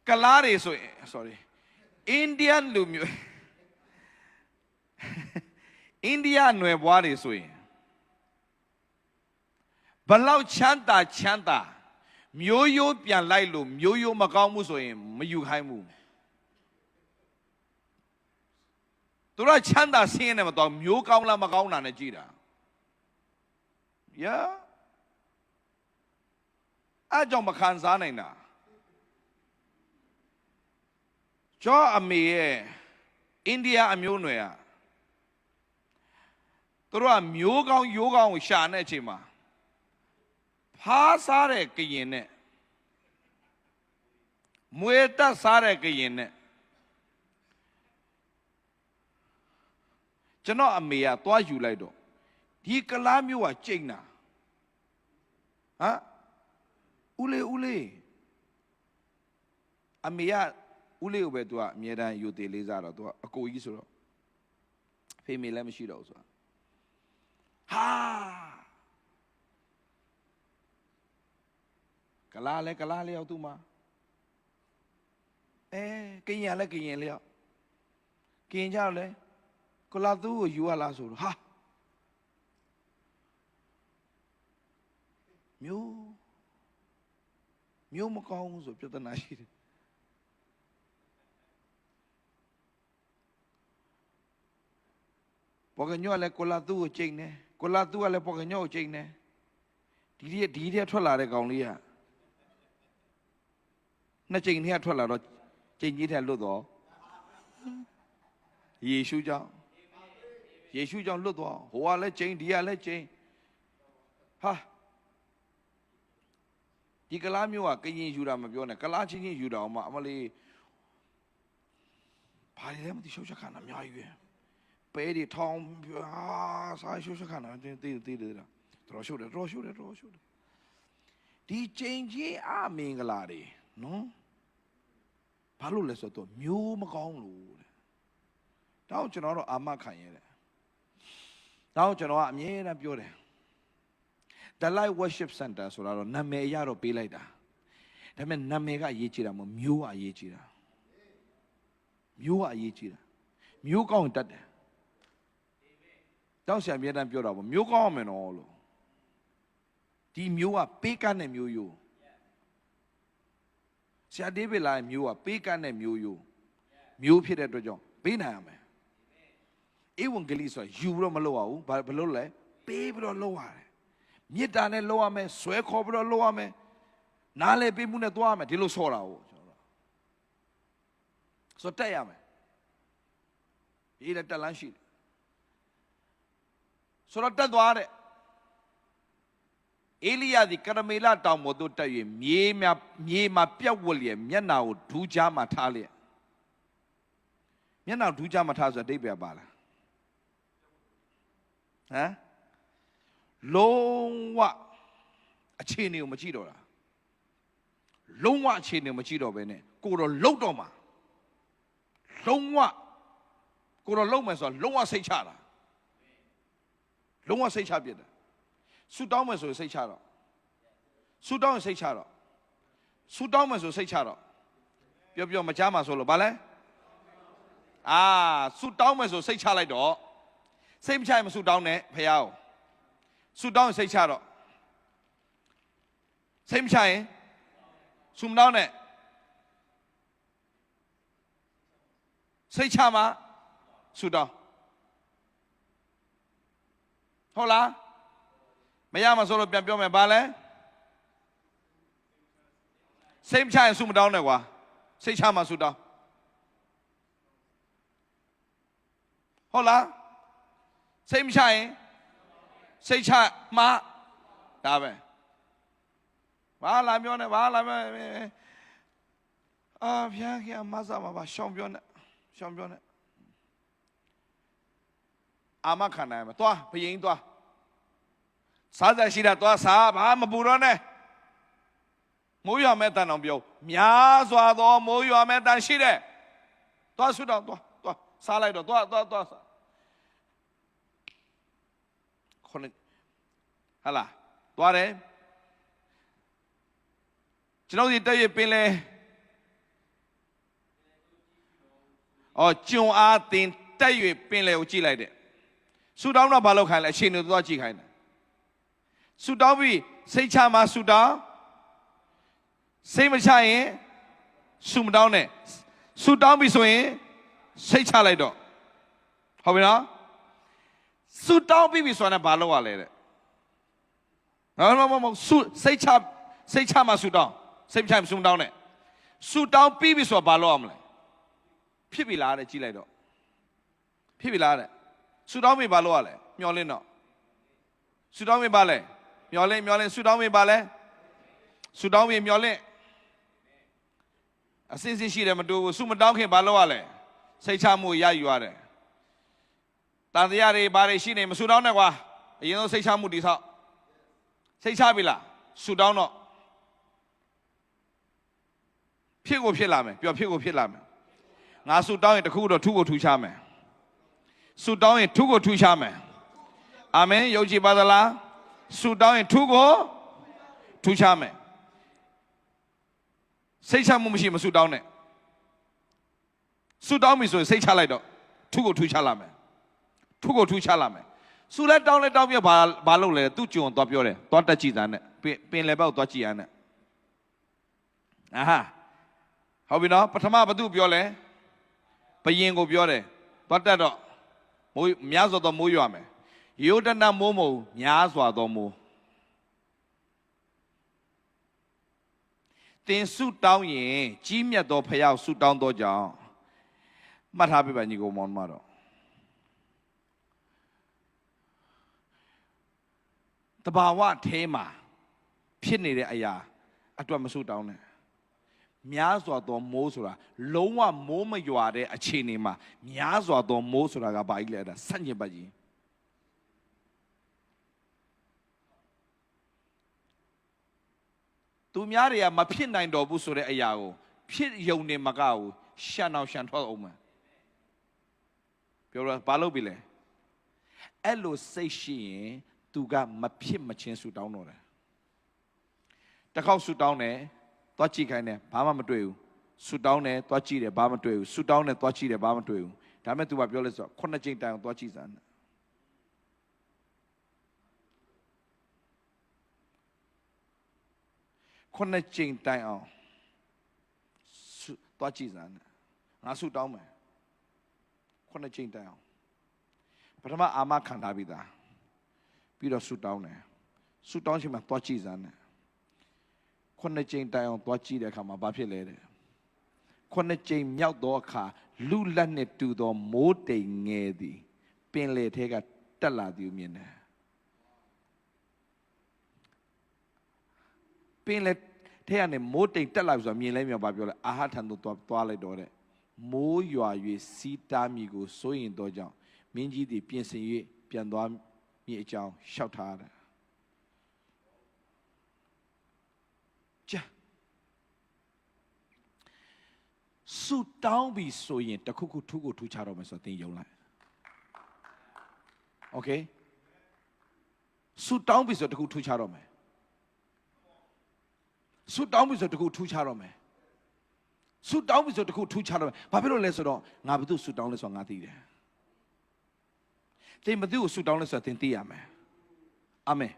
ကလားတွေဆိုရင် sorry Indian လူမျိုးIndia နွယ်ဘွားတွေဆိုရင်ဘလောက်ချမ်းသာမျိုးရိုးပြန်လိုက်လို့မျိုးရိုးမကောင်းမှုဆိုရင်မယူခိုင်းဘူးသူတို့ချမ်းသာဆင်းရဲနေမှာတော့မျိုးကောင်းလားမကောင်းတာနဲ့ကြည့်တာ ကြောင့်မခံစားနိုင်တာကျော်အမေရဲ့အိန္ဒိယအမျိုးနွယ်သူတို့ကမျိုးကောင်းရိုးကောင်းကိုရှာနေတဲ့အချိန်မှာဖားစားတဲ့ကရင်နဲ့မွေတက်စားတဲ့ကရင်နဲ့ကျွန်တော်အမေကသွားယူလိုက်တော့ဒီကလားမျိုးကကျိန်းတာဦးလေးအမေကဦးလေးကိုပဲသူကအမြဲတမ်းယူသေးလေးစားတော့သူကအကိုကြီးဆိုတော့ဖေမေလည်းမရှိတော့ဘူးဆိုတာကလားလေရောက်သူမှာကရင်လည်းကရင်လျောက်ကရင်ကြလဲကလားသူကိုယူရလားဆိုတော့မျိုးမကောင်းဘူးဆိုပြဿနာရှိတယ်ပေါ်ကညောလည်းကိုလာသူ့ကိုချိန်နေကိုလာသူ့ကလည်းပေါ်ကညောကိုချိန်နေဒီတဲ့ထွက်လာတဲ့ကောင်လေးကနှစ်ချိန်ထဲထွက်လာတော့ချိန်ကြီးထဲလွတ်တော့ယေရှုကြောင့်လွတ်သွားဟိုကလည်းချိန်ဒီကလည်းချိန်ဒီကလားမျိုးကကရင်ယူတာမပြောနဲ့ကလားချင်းယူတာအောင်မအမလေးဘာလဲမသိရှုပ်ချက်ခါနာအများကြီးပဲပဲဒီထောင်းစားရှုပ်ချက်ခါနာတေးတာတော်ရှုပ်တယ်ဒီချင်းကြီးအမင်္ဂလာတွေနော်ဘာလို့လဲဆိုတော့မျိုးမကောင်းလို့တဲ့တောင်းကျွန်တော်တော့အာမခံရတယ်တောင်းကျွန်တော်ကအမြဲတမ်းပြောတယ်The Light Worship Center ဆိုတာတော့နာမည်အရတော့ပေးလိုက်တာဒါပေမဲ့နာမည်ကအရေးကြီးတာမဟုတ်မျိုးကအရေးကြီးတာမျိုးကောင်းတတ်တယ်တောင်းဆရာအမြဲတမ်းပြောတာပေါ့မျိုးကောင်းမယ်နော်လို့ဒီမျိုးကပေးကမ်းတဲ့မျိုးရိုးဆရာဒေးဗစ်လာရဲ့မျိုးကပေးကမ်းတဲ့မျိုးဖြစ်တဲ့အတွက်ကြောင့်ပေးနိုင်ရမယ်ဧဝံဂေလိဆိုတာယူပြီးတော့မလုပ်ရဘူးဘာလို့လဲပေးပြီးတော့လုပ်ရတယ်မြစ်တာနဲ့လုပ်ရမယ်ဆွဲခေါ်ပြီးတော့လုပ်ရမယ်နားလေပေးမှုနဲ့သွားရမယ်ဒီလိုဆော်တာကိုကျွန်တော်ဆိုတက်ရမယ်ဒီလည်းတက်လန်းရှိတယ်ဆိုတော့တက်သွားတဲ့အေလိယသည်ကရမေလတောင်ပေါ်သို့တက်၍မြေမှာပြက်ဝတ်လျက်မျက်နာကိုဒူးကြားမှာထားလျက်မျက်နာဒူးကြားမှာထားဆိုအဓိပ္ပာယ်ပါလားလုံးဝအခြေအနေကိုမကြည့်တော့တာလုံးဝအခြေအနေကိုမကြည့်တော့ဘဲနဲ့ကိုတော့လှုပ်တော့မှာလုံးဝကိုတော့လှုပ်မယ်ဆိုတော့လုံးဝစိတ်ချတာလုံးဝစိတ်ချပြစ်တယ်ဆူတောင်းမယ်ဆိုရင်စိတ်ချတော့ဆူတောင်းရင်စိတ်ချတော့ဆူတောင်းမယ်ဆိုစိတ်ချတော့ပြောမချမှာဆိုလို့ဗာလဲဆူတောင်းမယ်ဆိုစိတ်ချလိုက်တော့စိတ်မချရင်မဆူတောင်းနဲ့ဖယားကိုဆူတောင်းရင်စိတ်ချတော့စိတ်မချရင်ဆူမတောင်းနဲ့စိတ်ချမှာဆူတောင်းဟုတ်လားမရမှာဆိုလို့ပြန်ပြောမယ်ဘာလဲစိတ်မချရင်ဆူမတောင်းနဲ့ကွာစိတ်ချမှာဆူတောင်းဟုတ်လားစိတ်မချရင်စိတ်ချမှာဒါပဲဘာလာပြောနေဘာလာပြောဖျားခင်မဆာမှာပါရှောင်းပြောနေအာမခံနိုင်မှာသွားဘယင်းသွားစားစရာရှိတာသွားစားဘာမပူတော့နဲ့မိုးရွာမဲ့တန်အောင်ပြောများစွာသောမိုးရွာမဲ့တန်ရှိတယ်သွားဆုတော့သွားစားလိုက်တော့သွားခေါင်းဟာလားသွားတယ်ကျွန်တော်ဒီတက်ရပင်လဲကျွန်းအားတင်တက်ရပင်လဲကိုကြည့်လိုက်တယ်ဆူတောင်းတော့ဘာလုပ်ခိုင်းလဲအရှင်တို့သွားကြည့်ခိုင်းတယ်ဆူတောင်းပြီးစိတ်ချမှာဆူတောင်းစိတ်မချရင်ဆူမတောင်းနဲ့ဆူတောင်းပြီးဆိုရင်စိတ်ချလိုက်တော့ဟုတ်ပြီနော်ဆူတောင်းပြီးပြီဆိုရင်ဘာလုပ်ရလဲတဲ့မဟုတ်စိတ်ချ စိတ်ချမှဆူတောင်းစိတ်ချမှဆူတောင်းနဲ့ဆူတောင်းပြီးပြီဆိုတော့ဘာလုပ်ရမလဲဖြစ်ပြီလားတဲ့ကြည့်လိုက်တော့ဖြစ်ပြီလားတဲ့ဆူတောင်းပြီဘာလုပ်ရလဲမျောလင်းတော့ဆူတောင်းပြီဘာလဲမျောလင်းဆူတောင်းပြီဘာလဲဆူတောင်းပြီမျောလင်းအစင်းစင်းရှိတယ်မတူဘူးဆူမတောင်းခင်ဘာလုပ်ရလဲစိတ်ချမှုရယူရတယ်တန်တရားတွေဘာတွေရှိနေမဆူတောင်းနဲ့ကွာအရင်ဆုံးစိတ်ချမှုတည်ဆောက်စိတ်ချပြီလားဆူတောင်းတော့ဖြစ်ကိုဖြစ်လာမယ်ပြောဖြစ်ကိုဖြစ်လာမယ်ငါဆူတောင်းရင်တခုတော့ထုကိုထူချမယ်ဆူတောင်းရင်ထုကိုထူချမယ်အာမင်ယုံကြည်ပါသလားဆူတောင်းရင်ထုကိုထူချမယ်စိတ်ချမှုမရှိမဆူတောင်းနဲ့ဆူတောင်းပြီဆိုရင်စိတ်ချလိုက်တော့ထုကိုထူချလာမယ်ထုကိုထူချလာမယ်ဆူလဲတောင်းလဲတောင်းပြဘာလုပ်လဲသူ့ကြုံသွားပြောတယ်သွားတက်ကြည့်သားနဲ့ပင်လေဘက်ကိုသွားကြည့်ရနဲ့အာဟာဟုတ်ပြီနော်ပထမဘသူပြောလဲဘယင်ကိုပြောတယ်သွားတက်တော့မိုးများစွာသောမိုးရွာမယ်ယောဒနာမိုးမုံများစွာသောမိုးတင်ဆုတောင်းရင်ကြီးမြတ်သောဖယောက်ဆုတောင်းသောကြောင့်မှတ်ထားပြပါညီကောင်မောင်မတော်တဘာဝထဲမှာဖြစ်နေတဲ့အရာအတွက်မဆုတောင်းနဲ့များစွာသောမိုးဆိုတာလုံးဝမိုးမရွာတဲ့အခြေအနေမှာများစွာသောမိုးဆိုတာကဘာကြီးလဲအဲ့ဒါဆန့်ကျင်ဘက်ကြီးသူများတွေကမဖြစ်နိုင်တော့ဘူးဆိုတဲ့အရာကိုဖြစ်ယုံနေမကဘူးရှန်အောင်ရှန်ထွက်အောင်မယ်ပြောတော့ဘာလုပ်ပြီလဲအဲ့လိုစိတ်ရှိရင်သူကမဖြစ်မချင်းဆူတောင်းတော့တယ်တစ်ခေါက်ဆူတောင်းတယ်သွားကြည့်ခိုင်းတယ်ဘာမှမတွေ့ဘူးဆူတောင်းတယ်သွားကြည့်တယ်ဘာမှမတွေ့ဘူးဆူတောင်းတယ်သွားကြည့်တယ်ဘာမှမတွေ့ဘူးဒါပေမဲ့သူကပြောလဲဆိုတော့9ကြိမ်တိုင်အောင်သွားကြည့်စမ်း9ကြိမ်တိုင်အောင်သွားကြည့်စမ်းငါဆူတောင်းမယ်9ကြိမ်တိုင်အောင်ပထမအာမခံထားပြီးသားပြီးတော့ဆူတောင်းတယ်ဆူတောင်းချိန်မှာသွားကြည့်စမ်း9ကြိမ်တိုင်အောင်သွားကြည့်တဲ့အခါမှာဘာဖြစ်လဲတဲ့9ကြိမ်မြောက်သောအခါလူလက်နှင့်တူသောမိုးတိမ်ငယ်သည်ပင်လေထဲကတက်လာသည်မြင်တယ်ပင်လေထဲကနေမိုးတိမ်တက်လာပြီဆိုတာမြင်လဲမြင်ဘာပြောလဲအာဟထံသို့သွားလိုက်တော့တဲ့မိုးရွာ၍စီးတားမိကိုစိုးရင်တော့ကြောင့်မင်းကြီးသည်ပြင်ဆင်၍ပြန်သွားမိအကြောင်းရှောက်ထားတယ်ကြာဆူတောင်းပြီဆိုရင်တခုခုထူးကိုထူးခြားတော့မယ်ဆိုတော့သင်ယုံလိုက်โอเคဆူတောင်းပြီဆိုတခုထူးခြားတော့မယ်ဆူတောင်းပြီဆိုတခုထူးခြားတော့မယ်ဆူတောင်းပြီဆိုတခုထူးခြားတော့မယ်ဘာဖြစ်လို့လဲဆိုတော့ငါဘယ်သူဆူတောင်းလဲဆိုတော့ငါသိတယ်သင်ဘယ်သူကိုဆူတောင်းလဲဆိုတော့သင်သိရမယ်အာမင်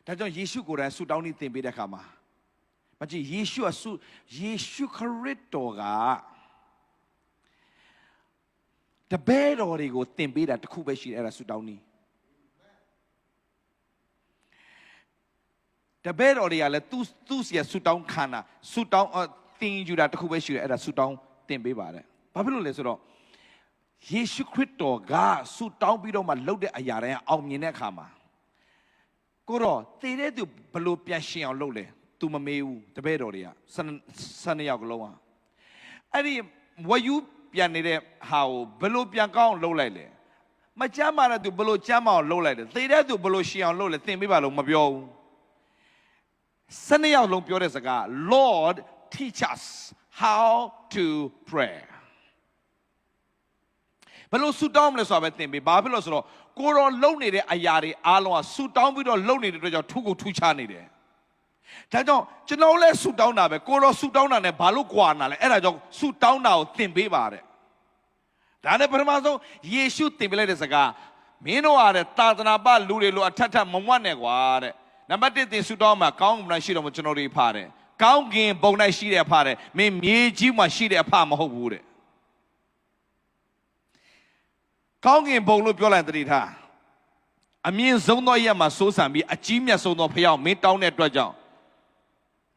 ဒါကြောင့်ယေရှုကိုယ်တိုင်ဆူတောင်းနေသင်ပေးတဲ့အခါမှာမကြည့်ယေရှုခရစ်တော်ကတပည့်တော်တွေကိုသင်ပေးတာတစ်ခုပဲရှိတယ်အဲ့ဒါဆူတောင်းနည်းတပည့်တော်တွေကလည်းသူ့စီကဆူတောင်းခံတာဆူတောင်းသင်ယူတာတစ်ခုပဲရှိတယ်အဲ့ဒါဆူတောင်းသင်ပေးပါတယ်ဘာဖြစ်လို့လဲဆိုတော့ယေရှုခရစ်တော်ကဆူတောင်းပြီးတော့မှလုပ်တဲ့အရာတိုင်းအောင်မြင်တဲ့အခါမှာကိုတော့သေတဲ့သူဘလို့ပြန်ရှင်အောင်လုပ်လဲသူမမေးဘူးတပည့်တော်တွေက12ယောက်ကလုံးอ่ะအဲ့ဒီဝယူပြန်နေတဲ့ဟာကိုဘလို့ပြန်ကောင်းအောင်လုပ်လိုက်လဲမကြမ်းမာတဲ့သူဘလို့ကြမ်းမာအောင်လုပ်လိုက်တယ်သေတဲ့သူဘလို့ရှင်အောင်လုပ်လဲသင်ပေးပါလို့မပြောဘူး12ယောက်လုံးပြောတဲ့စကား Lord teach us how to prayဘယ်လိုဆူတောင်းမလဲဆိုတာပဲသင်ပေးဘာဖြစ်လို့ဆိုတော့ကိုရောလုံနေတဲ့အရာတွေအားလုံးကဆူတောင်းပြီးတော့လုံနေတဲ့အတွက်ကြောင့်ထူကိုထူချနေတယ်ဒါကြောင့်ကျွန်တော်လည်းဆူတောင်းတာပဲကိုရောဆူတောင်းတာနဲ့ဘာလို့ကြွာနာလဲအဲ့ဒါကြောင့်ဆူတောင်းတာကိုသင်ပေးပါတဲ့ဒါနဲ့ပထမဆုံးယေရှုသင်ပေးလိုက်တဲ့စကားမင်းတို့အားတဲ့သာသနာ့ပလူတွေလိုအထက်ထပ်မဝတ်နဲ့ကွာတဲ့နံပါတ်1သင်ဆူတောင်းမှာကောင်းကင်ဘုံရှိတော်မူကျွန်တော်တွေဖားတယ်ကောင်းကင်ဘုံ၌ရှိတဲ့အဖားတဲ့မင်းမြေကြီးမှာရှိတဲ့အဖားမဟုတ်ဘူးတဲ့ကောင်းကင်ဘုံလို့ပြောလိုက်တတိထား အမြင့်ဆုံးသောရက်မှာစိုးစံပြီးအကြီးမြတ်ဆုံးသောဖခင်မင်းတောင်းတဲ့အတွက်ကြောင့်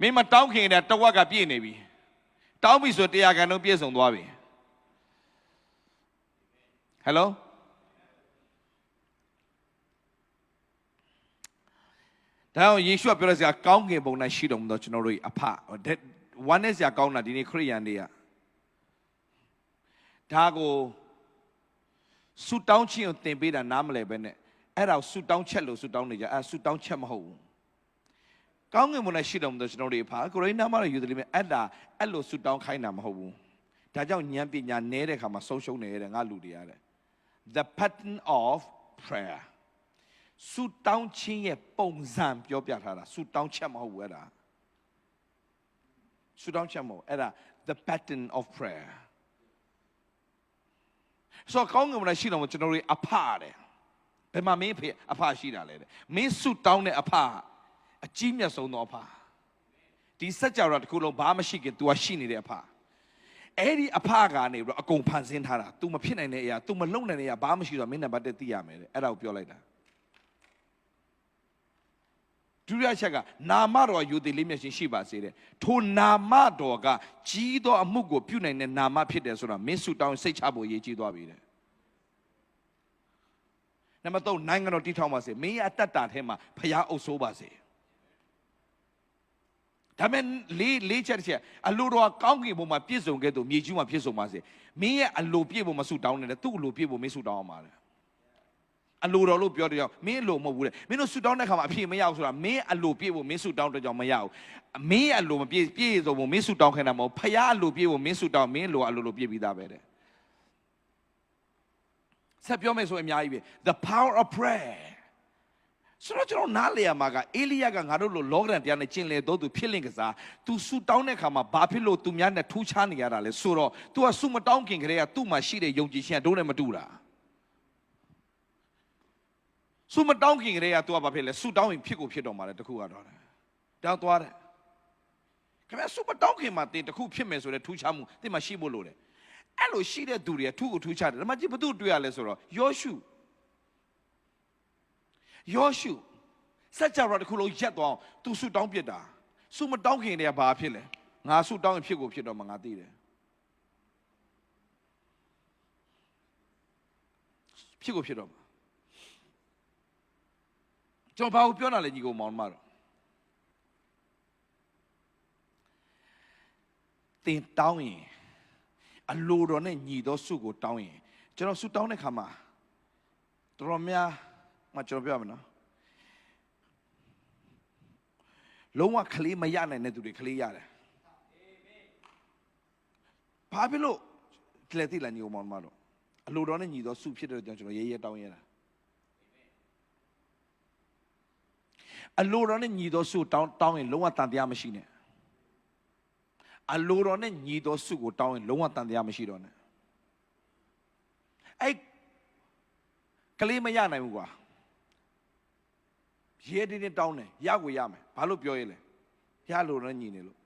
မင်းမတောင်းခင်တဲ့တဝက်ကပြည့်နေပြီတောင်းပြီဆို100ခန့်လုံးပြည့်စုံသွားပြီဟယ်လိုဒါအောင်ယေရှုပြောတဲ့စကားကောင်းကင်ဘုံ၌ရှိတော်မူသောကျွန်တော်တို့အဖဝမ်းနဲ့စရာကောင်းတာဒီနေ့ခရိယန်တွေကဒါကိုဆူတောင်းခြင်းကိုသင်ပေးတာနားမလည်ပဲနဲ့အဲ့ဒါဆူတောင်းချက်လို့ဆူတောင်းနေကြအဲ့ဆူတောင်းချက်မဟုတ်ဘူးကောင်းကင်ဘုံ၌ရှိတော်မူသောကျွန်တော်တို့အဖကိုရိန္ဒမှာတော့ယူတယ်လေအဲ့လိုဆူတောင်းခိုင်းတာမဟုတ်ဘူးဒါကြောင့်ဉာဏ်ပညာနည်းတဲ့ခါမှာဆုံးရှုံးနေရတယ်ငါလူတွေရတယ် the pattern of prayer ဆူတောင်းခြင်းရဲ့ပုံစံပြောပြထားတာဆူတောင်းချက်မဟုတ်ဘူးအဲ့ဒါဆူတောင်းချက်မဟုတ်အဲ့ဒါ the pattern of prayer ဆိုကောင်းကင်ဘုံ၌ရှိတော်မူကျွန်တော်တို့အဖတဲ့ဘယ်မှာမင်းဖေအဖရှိတာလဲတဲ့မင်းဆူတောင်းတဲ့အဖအကြီးမြတ်ဆုံးသောအဖဒီစัจ java တစ်ခုလုံးဘာမှရှိခင် तू ရှိနေတဲ့အဖအဲ့ဒီအဖကနေပြီးတော့အကုန်ဖန်ဆင်းထားတာ तू မဖြစ်နိုင်တဲ့အရာ तू မလုံနိုင်တဲ့အရာဘာမှမရှိတော့မင်းနံပါတ်1သိရမယ်တဲ့အဲ့ဒါကိုပြောလိုက်တာဒုတိယချက်ကနာမတော်ယူသည်လေးမျက်ရှင်ရှိပါစေတဲ့ထိုနာမတော်ကကြီးသောအမှုကိုပြုနိုင်တဲ့နာမဖြစ်တယ်ဆိုတာမင်းဆုတောင်းစိတ်ချဖို့အရေးကြီးသွားပြီတဲ့နံပါတ်3နိုင်ငံတော်တည်ထောင်ပါစေမင်းရဲ့အတ္တတာထဲမှာဖျားအုပ်ဆိုးပါစေဒါမဲ့လေးချက်အလိုတော်ကောင်းကင်ဘုံမှာပြည့်စုံခဲ့သူမြေကြီးမှာပြည့်စုံပါစေမင်းရဲ့အလိုပြည့်ဖို့မဆုတောင်းနဲ့သူ့အလိုပြည့်ဖို့မင်းဆုတောင်းအောင်ပါလေအလိုတော်လို့ပြောတဲ့ကြောင့်မင်းအလိုမဟုတ်ဘူးလေမင်းတို့ဆုတောင်းတဲ့ခါမှာအပြည့်မရဘူးဆိုတာမင်းအလိုပြည့်ဖို့မင်းဆုတောင်းတဲ့ကြောင့်မရဘူးမင်းရဲ့အလိုမပြည့်စုံဖို့မင်းဆုတောင်းခိုင်းတာမဟုတ်ဖခင်အလိုပြည့်ဖို့မင်းဆုတောင်းမင်းအလိုပြည့်ပြီးသားပဲတဲ့ဆက်ပြောမယ်ဆိုအများကြီးပဲ the power of prayer ဆိုတော့ကျွန်တော်နားလေရမှာကအေလိယကငါတို့လိုလောကရန်တရားနဲ့ကျင်လေတော့သူဖြစ်လင့်ကစား तू ဆုတောင်းတဲ့ခါမှာဘာဖြစ်လို့သူများနဲ့ထူးခြားနေရတာလဲဆိုတော့ तू ကဆုမတောင်းခင်ကလေးကသူ့မှာရှိတဲ့ယုံကြည်ခြင်းကတို့နဲ့မတူတာဆုမတောင်းခင်ကလေးက तू ကဘာဖြစ်လဲဆုတောင်းရင်ဖြစ်ကိုဖြစ်တော့မှာလေတခုကတော့တောင်းသွားတယ်ခင်ဗျဆုမတောင်းခင်မှာတင်တခုဖြစ်မယ်ဆိုတဲ့ထူးခြားမှုတင်မှာရှိဖို့လိုတယ်အဲ့လိုရှိတဲ့သူတွေကထူးကိုထူးခြားတယ်ဒါမှကြည့်ဘသူတွေ့ရလဲဆိုတော့ယောရှုစัจ java တခုလုံးရက်သွားအောင် तू ဆုတောင်းပြစ်တာဆုမတောင်းခင်တည်းကဘာဖြစ်လဲငါဆုတောင်းရင်ဖြစ်ကိုဖြစ်တော့မှာငါသိတယ်ဖြစ်ကိုဖြစ်တော့မှာကျွန်တော်ဘာကိုပြောတာလဲညီကောင်မောင်မတော်တင်တောင်းရင်အလိုတော်နဲ့ညီသောဆုကိုတောင်းရင်ကျွန်တော်ဆုတောင်းတဲ့ခါမှာတော်တော်များကျွန်တော်ပြောရမယ်နော်လုံးဝကလေးမရနိုင်တဲ့သူတွေကလေးရတယ်ဘာဖြစ်လို့လဲသိလားညီကောင်မောင်မတော်အလိုတော်နဲ့ညီသောဆုဖြစ်တဲ့ကြောင့်ကျွန်တော်ရဲတောင်းရတာအလိုတော်နဲ့ညီသောဆုတောင်းရင်လုံးဝတန်တရားမရှိနဲ့အလိုတော်နဲ့ညီသောဆုကိုတောင်းရင်လုံးဝတန်တရားမရှိတော့နဲ့အဲ့ကလေးမရနိုင်ဘူးကွာရဲတင်းတောင်းတယ်ရကိုရမယ်ဘာလို့ပြောရဲလဲရလို့တော့ညီနေလို့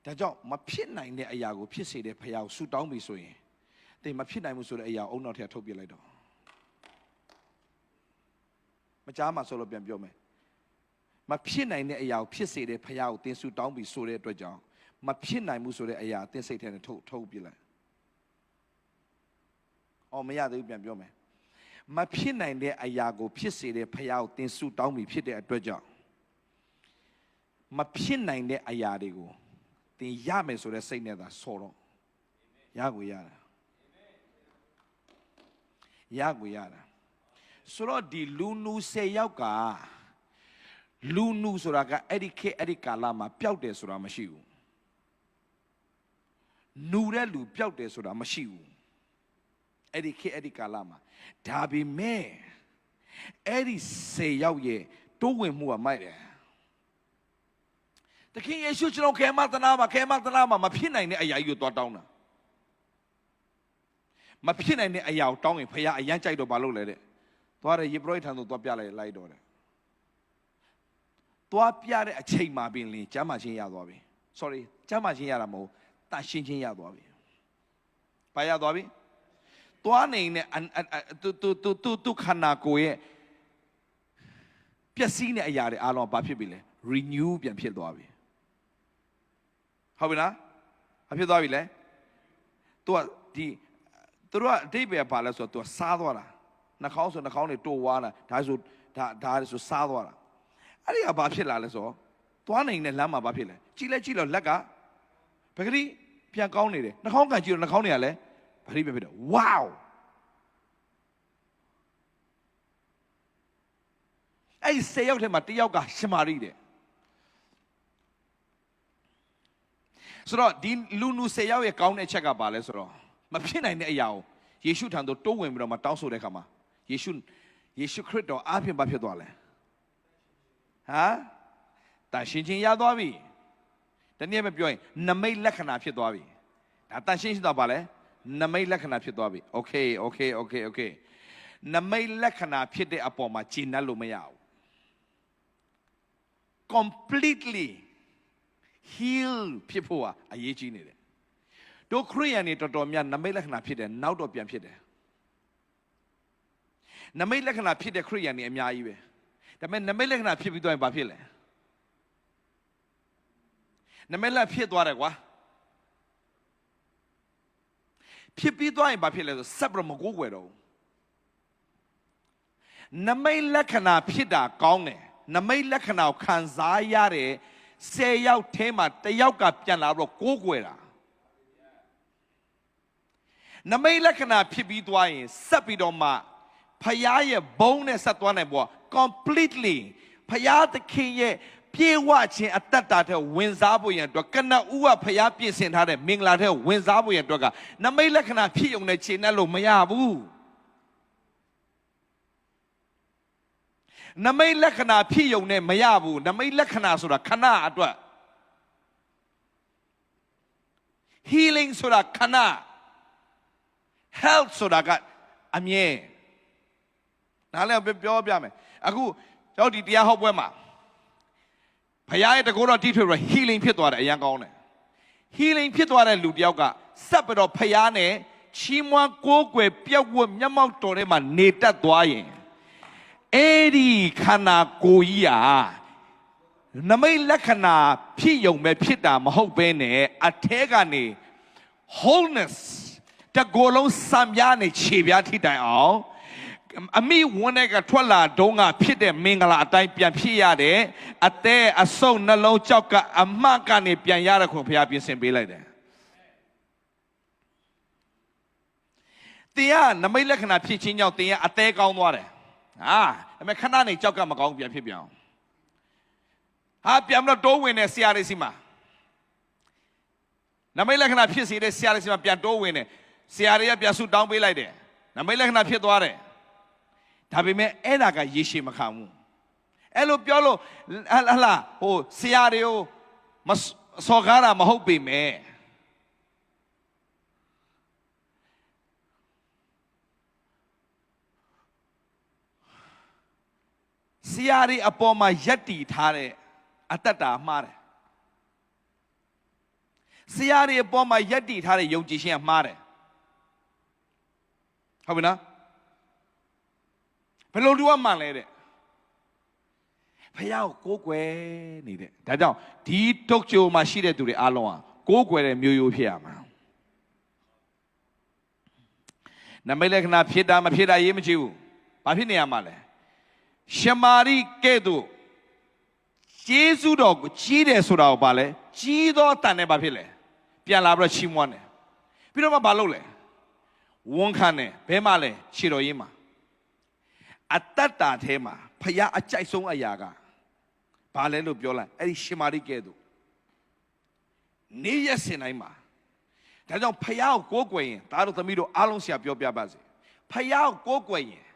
ဒါကြောင့်မဖြစ်နိုင်တဲ့အရာကိုဖြစ်စေတဲ့ဖခင်ကိုဆုတောင်းပြီဆိုရင်တင်မဖြစ်နိုင်ဘူးဆိုတဲ့အရာအုံနောက်ထပ်ထုတ်ပြလိုက်တော့မကြားမှာဆိုလို့ပြန်ပြောမယ်မဖြစ်နိုင်တဲ့အရာကိုဖြစ်စေတဲ့ဖခင်ကိုတင်ဆုတောင်းပြီဆိုတဲ့အတွက်ကြောင့်မဖြစ်နိုင်ဘူးဆိုတဲ့အရာတင်စိတ်ထဲနဲ့ထုတ်ပြလိုက်အော်မရသေးဘူးပြန်ပြောမယ်မဖြစ်နိုင်တဲ့အရာကိုဖြစ်စေတဲ့ဖခင်ကိုတင်ဆုတောင်းပြီဖြစ်တဲ့အတွက်ကြောင့်မဖြစ်နိုင်တဲ့အရာတွေကိုတင်ရမယ်ဆိုတဲ့စိတ်နဲ့သာဆော်တော့ရကိုရတာဆိုတော့ဒီလူနူ10ယောက်ကလူနူဆိုတာကအဲ့ဒီခေတ်အဲ့ဒီကာလမှာပျောက်တယ်ဆိုတာမရှိဘူးနူတဲ့လူပျောက်တယ်ဆိုတာမရှိဘူးအဲ့ဒီခေတ်အဲ့ဒီကာလမှာဒါပေမဲ့အဲ့ဒီ10ယောက်ရဲ့တိုးဝင်မှုကမိုက်တယ်တခင်ယေရှုကျွန်တော်ခဲမသနာမှာမဖြစ်နိုင်တဲ့အရာကြီးကိုသွားတောင်းတာမဖြစ်နိုင်တဲ့အရာကိုတောင်းရင်ဖခင်အရန်ကြိုက်တော့ဘာလုပ်လဲတဲ့သွားတယ်ယေဘရဟိထံသို့သွားပြလိုက်တော့တယ်သွားပြတဲ့အချိန်မှာပင်လင်ကျမ်းမာခြင်းရသွားပြီ sorry ကျမ်းမာခြင်းရတာမဟုတ်တန်ရှင်းခြင်းရသွားပြီဘာရသွားပြီ သွားနေတဲ့သူခန္ဓာကိုယ်ရဲ့ပျက်စီးတဲ့အရာတွေအားလုံးဘာဖြစ်ပြီလဲ renew ပြန်ဖြစ်သွားပြီဟုတ်ပြီလားဘာဖြစ်သွားပြီလဲသူကသူတို့ကအတိတ်ပဲပါလဲဆိုတော့သူကစားသွားတာနှာခေါင်းဆိုနှာခေါင်းတွေတိုးဝါးလာဒါဆိုစားသွားတာအဲ့ဒီကဘာဖြစ်လာလဲဆိုတော့သွားနေတဲ့လမ်းမှာဘာဖြစ်လဲကြည့်လို့လက်ကပကတိပြန်ကောင်းနေတယ်နှာခေါင်းကန်ကြည့်တော့နှာခေါင်းတွေကလည်းဘာဖြစ်တယ် wow အဲ့ဒီ10ယောက်ထဲမှာ1ယောက်ကရှမာရိတဲ့ဆိုတော့ဒီလူ10ယောက်ရဲ့ကောင်းတဲ့အချက်ကဘာလဲဆိုတော့မဖြစ်နိုင်တဲ့အရာကိုယေရှုထံသို့တိုးဝင်ပြီးတော့မှတောင်းဆိုတဲ့အခါမှာယေရှုခရစ်တော်အားဖြင့်ဘာဖြစ်သွားလဲတန်ရှင်းခြင်းရသွားပြီတနည်းမပြောရင်နမိတ်လက္ခဏာဖြစ်သွားပြီဒါတန်ရှင်းတော့ဘာလဲနမိတ်လက္ခဏာဖြစ်သွားပြီ okay နမိတ်လက္ခဏာဖြစ်တဲ့အပေါ်မှာဂျင်းနှက်လို့မရဘူး completely heal ဖြစ်ဖို့အရေးကြီးနေတယ်တို့ခရိယန်တွေတော်တော်များနမိတ်လက္ခဏာဖြစ်တယ်နောက်တော့ပြန်ဖြစ်တယ်နမိတ်လက္ခဏာဖြစ်တဲ့ခရိယန်တွေအများကြီးပဲဒါပေမဲ့နမိတ်လက္ခဏာဖြစ်ပြီးတော့ဘာဖြစ်လဲနမိတ်လက္ခဏာဖြစ်သွားတယ်ကွာဖြစ်ပြီးသွားရင်ဘာဖြစ်လဲဆိုစပ်ပြီးမကိုးကွယ်တော့နမိတ်လက္ခဏာဖြစ်တာကောင်းတယ်နမိတ်လက္ခဏာကိုခံစားရတဲ့10ယောက်ထဲမှာ1ယောက်ကပြန်လာတော့ကိုးကွယ်တာနမိတ်လက္ခဏာဖြစ်ပြီးသွားရင်ဆက်ပြီးတော့မှဖယားရဲ့ဘုန်းနဲ့ဆက်သွားနိုင်ဖို့ completely ဖယားသခင်ရဲ့ပြေဝခြင်းအတ္တတာတဲ့ဝင်စားဖို့ရန်အတွက်ကနဦးကဖယားပြင်ဆင်ထားတဲ့မင်္ဂလာတဲ့ဝင်စားဖို့ရန်အတွက်ကနမိတ်လက္ခဏာဖြစ်ုံနဲ့ခြေနဲ့လို့မရဘူးနမိတ်လက္ခဏာဖြစ်ုံနဲ့မရဘူးနမိတ်လက္ခဏာဆိုတာခဏအတွက် healing ဆိုတာခဏ health ဆိုတာကအမြဲနားလည်ပြောပြမယ်အခုကျွန်တော်ဒီတရားဟောပွဲမှာဘုရားရဲ့တကောတော်တိထွေပြီး healing ဖြစ်သွားတယ်အရန်ကောင်းတယ် healing ဖြစ်သွားတဲ့လူတယောက်ကဆက်ပြီးတော့ဘုရားနဲ့ချီးမွမ်းကိုးကွယ်ပြည့်ဝမျက်မှောက်တော်ထဲမှာနေတတ်သွားရင်အဲ့ဒီခန္ဓာကိုယ်ကြီးဟာနမိတ်လက္ခဏာဖြစ်ယုံပဲဖြစ်တာမဟုတ်ဘဲနဲ့အထဲကနေ wholeness တကိုယ်လုံးစံပြားနေခြေပြားထိတိုင်အောင်အမိဝန်းတဲ့ကထွက်လာတုံးကဖြစ်တဲ့မင်္ဂလာအတိုင်းပြန်ဖြစ်ရတယ်အသက်အဆုပ်နှလုံးကြောက်ကအမှတ်ကနေပြန်ရတဲ့ခွန်ဘုရားပြင်ဆင်ပေးလိုက်တယ်တင်ကနမိတ်လက္ခဏာဖြစ်ခြင်းကြောင့်တင်ကအသေးကောင်းသွားတယ်ဒါပေမဲ့ခဏနေကြောက်ကမကောင်းပြန်ဖြစ်ပြန်အောင်ပြန်တော့တိုးဝင်တဲ့ဆရာတွေစီမှာနမိတ်လက္ခဏာဖြစ်စေတဲ့ဆရာတွေစီမှာပြန်တိုးဝင်တယ်ဆရာတွေကပြန်ဆုတောင်းပေးလိုက်တယ်နမိတ်လက္ခဏာဖြစ်သွားတယ်ဒါပေမဲ့အဲ့ဒါကရေရှည်မခံဘူးအဲ့လိုပြောလို့ဆရာတွေကိုမစော်ကားတာမဟုတ်ပေမဲ့ဆရာတွေအပေါ်မှာယက်တီထားတဲ့အတ္တတာမှားတယ်ဆရာတွေအပေါ်မှာယက်တီထားတဲ့ယုံကြည်ခြင်းကမှားတယ်ဟုတ်ပြီနော်ဘယ်လိုလူကမှန်လဲတဲ့ဖယားကိုကိုးကွယ်နေတဲ့ဒါကြောင့်ဒီတုတ်ချိုမှာရှိတဲ့သူတွေအားလုံးဟာကိုးကွယ်တဲ့မျိုးရိုးဖြစ်ရမှာနမိတ်လက္ခဏာဖြစ်တာမဖြစ်တာရေးမကြည့်ဘူးဘာဖြစ်နေရမှာလဲရှမာရိကဲ့သို့ကျေးဇူးတော်ကိုကြီးတယ်ဆိုတာကိုဘာလဲကြီးသောတန်နဲ့ဘာဖြစ်လဲပြန်လာပြီးတော့ချီးမွမ်းတယ်ပြီးတော့မှဘာလုပ်လဲဝန်ခံတယ်ဘဲမှလဲခြေတော်ရင်းမှာအတ္တတာထဲမှာဖယားအကြိုက်ဆုံးအရာကဘာလဲလို့ပြောလိုက်အဲ့ဒီရှမာရိကဲ့သို့နေရစင်တိုင်းမှာဒါကြောင့်ဖယားကိုကိုးကွယ်ရင်ဒါတို့သမီးတို့အားလုံးဆရာပြောပြပါစေဖယားကိုကိုးကွယ်ရင်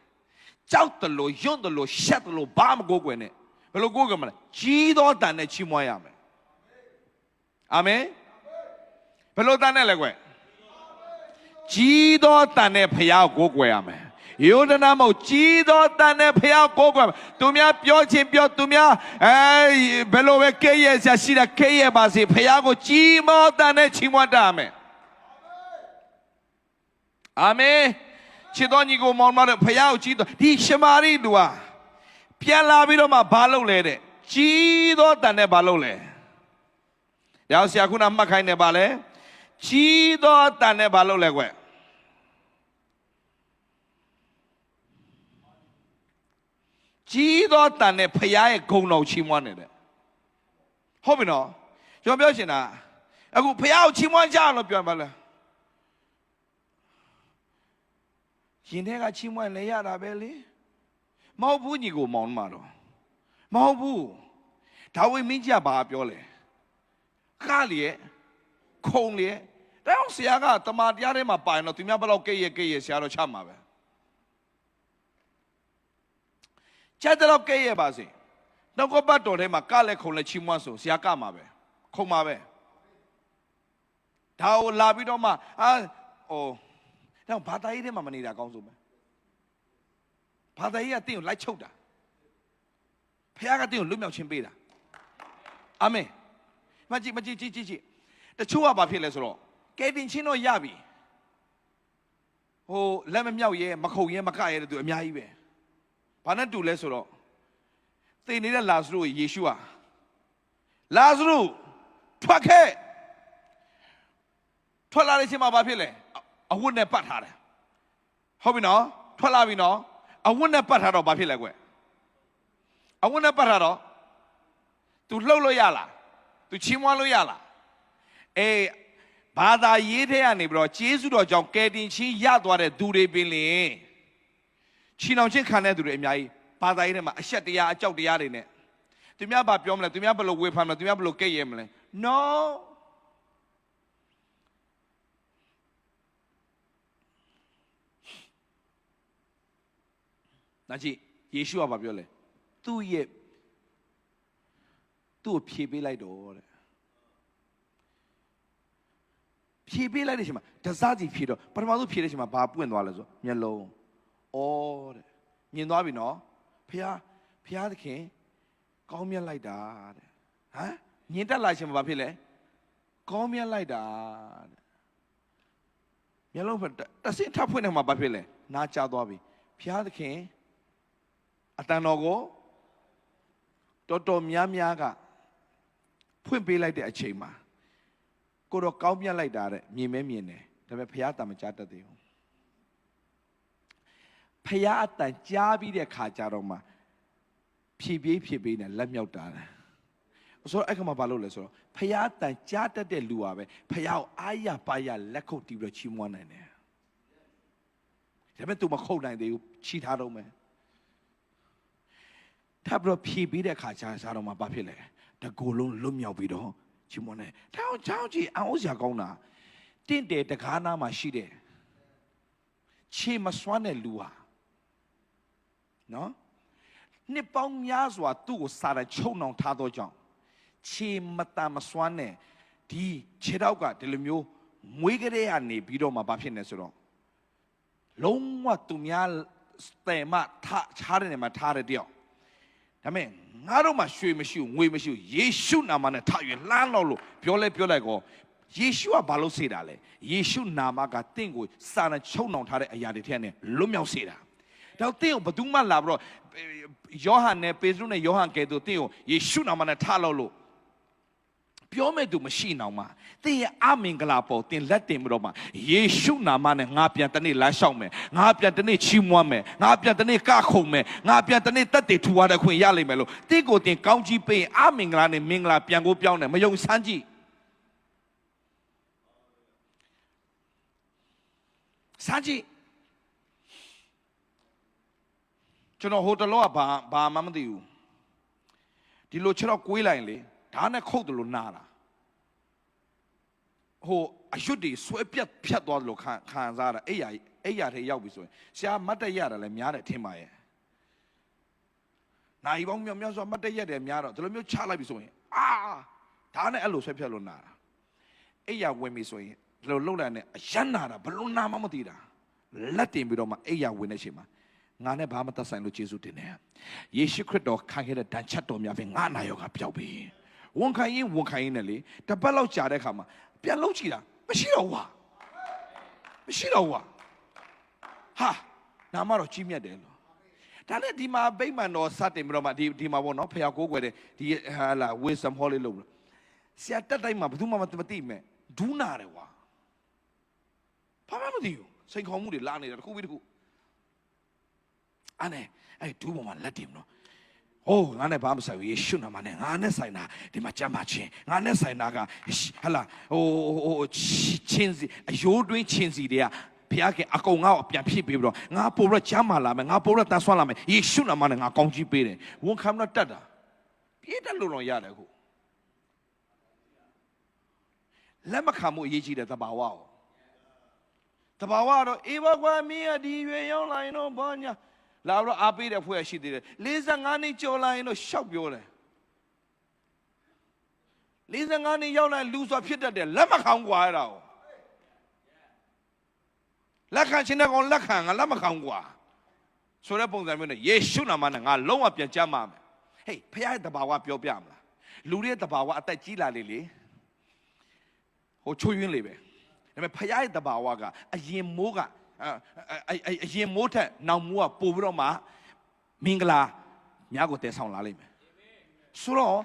ကြောက်တယ်လို့ယွန့်တယ်လို့ရှက်တယ်လို့ဘာမှကိုးကွယ်နဲ့ဘယ်လိုကိုးကွယ်မလဲကြီးသောတန်နဲ့ချီးမွမ်းရမယ်အာမင်ဘယ်လိုတန်နဲ့လဲကွယ်ကြီးသောတန်နဲ့ဖယားကိုးကွယ်ရမယ်ယောဒနာမဟုတ်ကြီးသောတန်နဲ့ဖယားကိုးကွယ်သူများပြောချင်းပြောသူများဘယ်လိုပဲကဲ့ရဲ့ဆရာရှိတာကဲ့ရဲ့ပါစေဖယားကိုကြီးမောတန်နဲ့ချီးမွမ်းတတ်ရမယ်အာမင် ချစ်တော်ညီကိုမောင်မတို့ဖယားကိုကြည်တော်ဒီရှမာရိလူဟာပြန်လာပြီးတော့မှဘာလုပ်လဲတဲ့ကြီးသောတန်နဲ့ဘာလုပ်လဲဒါဆရာခုနမှတ်ခိုင်းနေပါလေကြီးသောတန်နဲ့ဘာလုပ်လဲကွကြီးသောတန်နဲ့ဖယားရဲ့ဂုဏ်တော်ချီးမွမ်းနေတယ်ဟုတ်ပြီနော်ကျွန်တော်ပြောချင်တာအခုဖယားကိုချီးမွမ်းကြအောင်လို့ပြောပါလားရင်ထဲကချီးမွမ်းလဲရတာပဲလေမဟုတ်ဘူးညီကိုမောင်မှာတော့မဟုတ်ဘူးဒါဝိမင်းကြီးကဘာပြောလဲခါလေခုံလေတောင်ဆရာကတမန်တရားထဲမှာပိုင်တော့သူများဘယ်လောက်ကိရဲ့ဆရာတော့ချမှာပဲချက်တော့ကိရဲ့ပါစေနောက်ကပတ်တော်ထဲမှာကလည်းခုံလည်းချီးမွမ်းဆိုဆရာကမှာပဲခုံမှာပဲဒါကိုလာပြီးတော့မှတော့ဘာသာရေးထဲမှာမနေတာအကောင်းဆုံးပဲဘာသာရေးကတင်းကိုလိုက်ချုပ်တာဖခင်ကတင်းကိုလွတ်မြောက်ခြင်းပေးတာအာမင်မကြည့်တချို့ကဘာဖြစ်လဲဆိုတော့ကယ်တင်ခြင်းတော့ရပြီဟိုလက်မမြောက်ရဲမခုံရဲမကရဲတဲ့သူအများကြီးပဲဘာနဲ့တူလဲဆိုတော့သိနေတဲ့လာဇရုယေရှုဟာလာဇရုထွက်ခဲ့ထွက်လာတဲ့အချိန်မှာဘာဖြစ်လဲအဝတ်နဲ့ပတ်ထားတယ်ဟုတ်ပြီနော်ထွက်လာပြီနော်အဝတ်နဲ့ပတ်ထားတော့ဘာဖြစ်လဲကွအဝတ်နဲ့ပတ်ထားတော့ तू လှုပ်လို့ရလား तू ချီးမွမ်းလို့ရလားဘာသာရေးထဲကနေပြီးတော့ကျေးဇူးတော်ကြောင့်ကယ်တင်ခြင်းရသွားတဲ့သူတွေပင်လင်ချီနှောင်ခြင်းခံတဲ့သူတွေအများကြီးဘာသာရေးထဲမှာအရှက်တရားအကြောက်တရားတွေနဲ့သူများဘာပြောမလဲသူများဘယ်လိုဝေဖန်မလဲသူများဘယ်လိုကဲ့ရဲ့မလဲ no နာကြည့်ယေရှုကဘာပြောလဲသူ့ကိုဖြေပေးလိုက်တော့တဲ့ဖြေပေးလိုက်တဲ့အချိန်မှာတစားစီဖြေတော့ပထမဆုံးဖြေတဲ့အချိန်မှာဘာပွင့်သွားလဲဆိုမျက်လုံးတဲ့မြင်သွားပြီနော်ဖျားသခင်ကောင်းမြတ်လိုက်တာတဲ့ဟမ်မြင်တက်လာချိန်မှာဘာဖြစ်လဲကောင်းမြတ်လိုက်တာတဲ့မျက်လုံးတဆင့်ထပ်ဖွင့်နေမှာဘာဖြစ်လဲနားကျသွားပြီဖျားသခင်အတန်တော်ကိုတော်များကဖွင့်ပေးလိုက်တဲ့အချိန်မှာကိုတော့ကောင်းမြတ်လိုက်တာတဲ့မြင်တယ်ဒါပေမဲ့ဖျားတန်မကြားတတ်သေးဘူးဖျားအတန်ကြားပြီးတဲ့ခါကြတော့မှဖြည့်ပေးနဲ့လက်မြောက်တာတယ်ဆိုတော့အဲ့ခါမှာဘာလုပ်လဲဆိုတော့ဖျားတန်ကြားတတ်တဲ့လူပါပဲဖျားကိုအားရပါရလက်ခုပ်တီးပြီးတော့ချီးမွမ်းနိုင်တယ်ဒါပေမဲ့သူမခုတ်နိုင်သေးဘူးချီထားတော့မယ်ထပ်ပြီးတော့ဖြည့်ပေးတဲ့ခါကျတော့မှဘာဖြစ်လဲတကူလုံးလွတ်မြောက်ပြီးတော့ချီးမွမ်းတယ်ထောင်းချောင်းကြီးအောင်စရာကောင်းတာတင့်တယ်တကားနာမှာရှိတယ်ခြေမစွမ်းတဲ့လူဟာနော်နှစ်ပေါင်းများစွာသူ့ကိုစာရန်ချုံနှောင်ထားသောကြောင့်ခြေမတန်မစွမ်းတဲ့ဒီခြေထောက်ကဒီလိုမျိုးမွေးကလေးကနေပြီးတော့မှဘာဖြစ်နေဆိုတော့လုံးဝသူများတယ်မချားတဲ့နေမှာထားတဲ့တယောက်ဒါမဲ့ငါတို့မှရွှေမရှိဘူးငွေမရှိဘူးယေရှုနာမနဲ့ထရွေလှမ်းလို့ပြောလိုက်ကောယေရှုကဘာလို့စေတာလဲယေရှုနာမကတင့်ကိုစာရန်ချုံနှောင်ထားတဲ့အရာတွေထဲနဲ့လွတ်မြောက်စေတာတော့တင့်ကိုဘယ်သူမှလာပြီးတော့ယောဟန်နဲ့ပေတရုနဲ့ယောဟန်ကဲ့သို့တင့်ကိုယေရှုနာမနဲ့ထလို့ပြောမဲ့သူမရှိအောင်မှာတင်ရဲ့အမင်္ဂလာပေါ်တင်လက်တင်ပြီးတော့မှယေရှုနာမနဲ့ငါပြန်တနေ့လမ်းလျှောက်မယ်ငါပြန်တနေ့ချီးမွမ်းမယ်ငါပြန်တနေ့ကခုံမယ်ငါပြန်တနေ့တက်တည်ထူရတဲ့ခွင့်ရလိမ့်မယ်လို့တင့်ကိုတင်ကောင်းကြီးပေးအမင်္ဂလာနဲ့မင်္ဂလာပြန်ကိုပြောင်းတယ်မယုံစမ်းကြည့်စမ်းကြည့်ကျွန်တော်ဟိုတလောကဘာမှမသိဘူးဒီလိုခြေတော့ကွေးလိုက်လေဒါနဲ့ခုတ်တယ်လို့နာတာဟိုအရွတ်တွေဆွဲပြတ်ဖြတ်သွားတယ်လို့ခံစားရတာအဲ့ရထဲရောက်ပြီဆိုရင်ဆရာမတ်တက်ရတာလည်းများတယ်ထင်ပါရဲ့နိုင်ပေါင်းမြောက်ဆိုမတ်တက်ရတယ်များတော့ဒီလိုမျိုးချလိုက်ပြီဆိုရင်ဒါနဲ့အဲ့လိုဆွဲဖြတ်လို့နာတာအဲ့ရဝင်ပြီဆိုရင်ဒီလိုလှုပ်လိုက်နဲ့အရန်နာတာဘလို့နာမှမသိတာလက်တင်ပြီးတော့မှအဲ့ရဝင်တဲ့အချိန်မှာငါနဲ့ဘာမှသက်ဆိုင်လို့ယေရှုတင်တယ်ယေရှုခရစ်တော်ခံခဲ့တဲ့ဒဏ်ချက်တော်များဖြင့်ငါနာရောဂါပျောက်ပြီဝန်ခံရင်နဲ့လေတပတ်လောက်ကြာတဲ့ခါမှာပြန်လှုပ်ကြည့်တာမရှိတော့ဘူးဟာ ဟာနာမတော်ကြီးမြတ်တယ်လို့ဒါနဲ့ဒီမှာဗိမာန်တော်စတင်ပြီးတော့မှဒီမှာပေါ့နော်ဖျားကိုးကွယ်တဲ့ဒီဟာလာဝေဆမ်ဟောလေးလို့ဆရာတက်တိုင်းမှာဘယ်သူမှမသိမဲ့ဒူးနာတယ်ကွာဘာမှမသိဘူးစိန်ခေါ်မှုတွေလာနေတာတစ်ခုပြီးတစ်ခုအဲ့ဒူးပေါ်မှာလက်တင်နော်ဟိုးငါနဲ့ဘာမှမဆိုင်ဘူးယေရှုနာမနဲ့ငါနဲ့ဆိုင်တာဒီမှာကြမ်းပါချင်းငါနဲ့ဆိုင်တာကဟလာဟိုချင်းစီအယိုးတွင်းချင်းစီတွေကဘုရားကအကုန်ငါ့ကိုပြန်ဖြစ်ပြီးတော့ငါပို့ရချမ်းမာလာမယ်ငါပို့ရတန်ဆွမ်းလာမယ်ယေရှုနာမနဲ့ငါကောင်းကြီးပေးတယ်ဝန်ခံတော့တတ်တာပြည့်တက်လို့တော့ရတယ်အခုလက်မခံမှုအရေးကြီးတယ်တဘာဝတော့အေးဘကွာမင်းကဒီရွေရောက်လာရင်တော့ဘာညာလာတော့အားပေးတဲ့ဖွဲ့ရှိသေးတယ်45နှစ်ကျော်လာရင်တော့ရှောက်ပြောတယ်45နှစ်ရောက်လာလူဆိုဖြစ်တတ်တယ်လက်မခံကွာအဲ့ဒါကိုလက်ခံခြင်းနဲ့ကောင်လက်ခံငါလက်မခံကွာဆိုတဲ့ပုံစံမျိုးနဲ့ယေရှုနာမနဲ့ငါလုံးဝပြန်ကြမ်းပါမယ်ဟေးဖခင်ရဲ့တဘာဝပြောပြမလားလူတွေရဲ့တဘာဝအသက်ကြီးလာလေဟိုချိုးယွင်းလေပဲဒါပေမဲ့ဖခင်ရဲ့တဘာဝကအရင်မိုးကအရင်မိုးထက်နောက်မိုးကပို့ပြီးတော့မှမင်္ဂလာများကိုတည်ဆောင်လာလိမ့်မယ်ဆိုတော့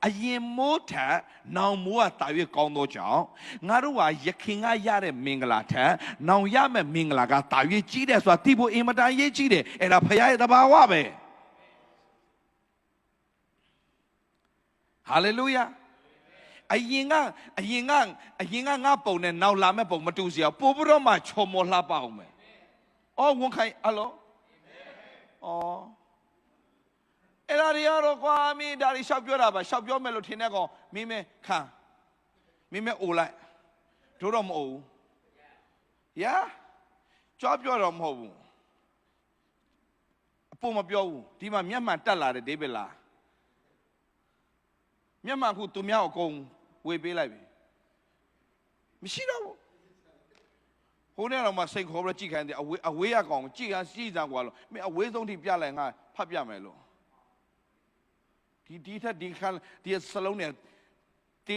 အရင်မိုးထက်နောင်မိုးကတာ၍ကောင်းသောကြောင့်ငါတို့ဟာယခင်ကရတဲ့မင်္ဂလာထက်နောင်ရမယ့်မင်္ဂလာကတာ၍ကြီးတယ်ဆိုတာသိဖို့အင်မတန်ရေးကြီးတယ်အဲ့ဒါဖခင်ရဲ့တဘာဝပဲဟာလေလုယာအရင်ကငါပုံနဲ့နောက်လာမဲ့ပုံမတူစရာပို့ပြီးတော့မှချော်မော်လှပအောင်မယ်အော်ဝန်ခိုင်အလောအော်အဲ့ဒါတွေကတော့ကွာမင်းဒါတွေရှောက်ပြောတာပါရှောက်ပြောမယ်လို့ထင်တဲ့ကောင်မင်းမဲခံမင်းမဲအိုလိုက်တို့တော့မအိုဘူးယာကြွားပြောတော့မဟုတ်ဘူးအပေါ်မပြောဘူးဒီမှာမျက်မှန်တက်လာတယ်ဒေးဗစ်လားမျက်မှန်ခုသူများအကုန်ဝေပေးလိုက်ပြီမရှိတော့ဘူးဟိုနေ့တော့မှစိတ်ခေါ်ပြီးကြည့်ခိုင်းတယ်အဝေးရကောင်ကြည့်စမ်းကွာလို့မင်းအဝေးဆုံးထိပြလိုက်ငါဖတ်ပြမယ်လို့ဒီထက်ဒီခါဒီစလုံးနဲ့တီ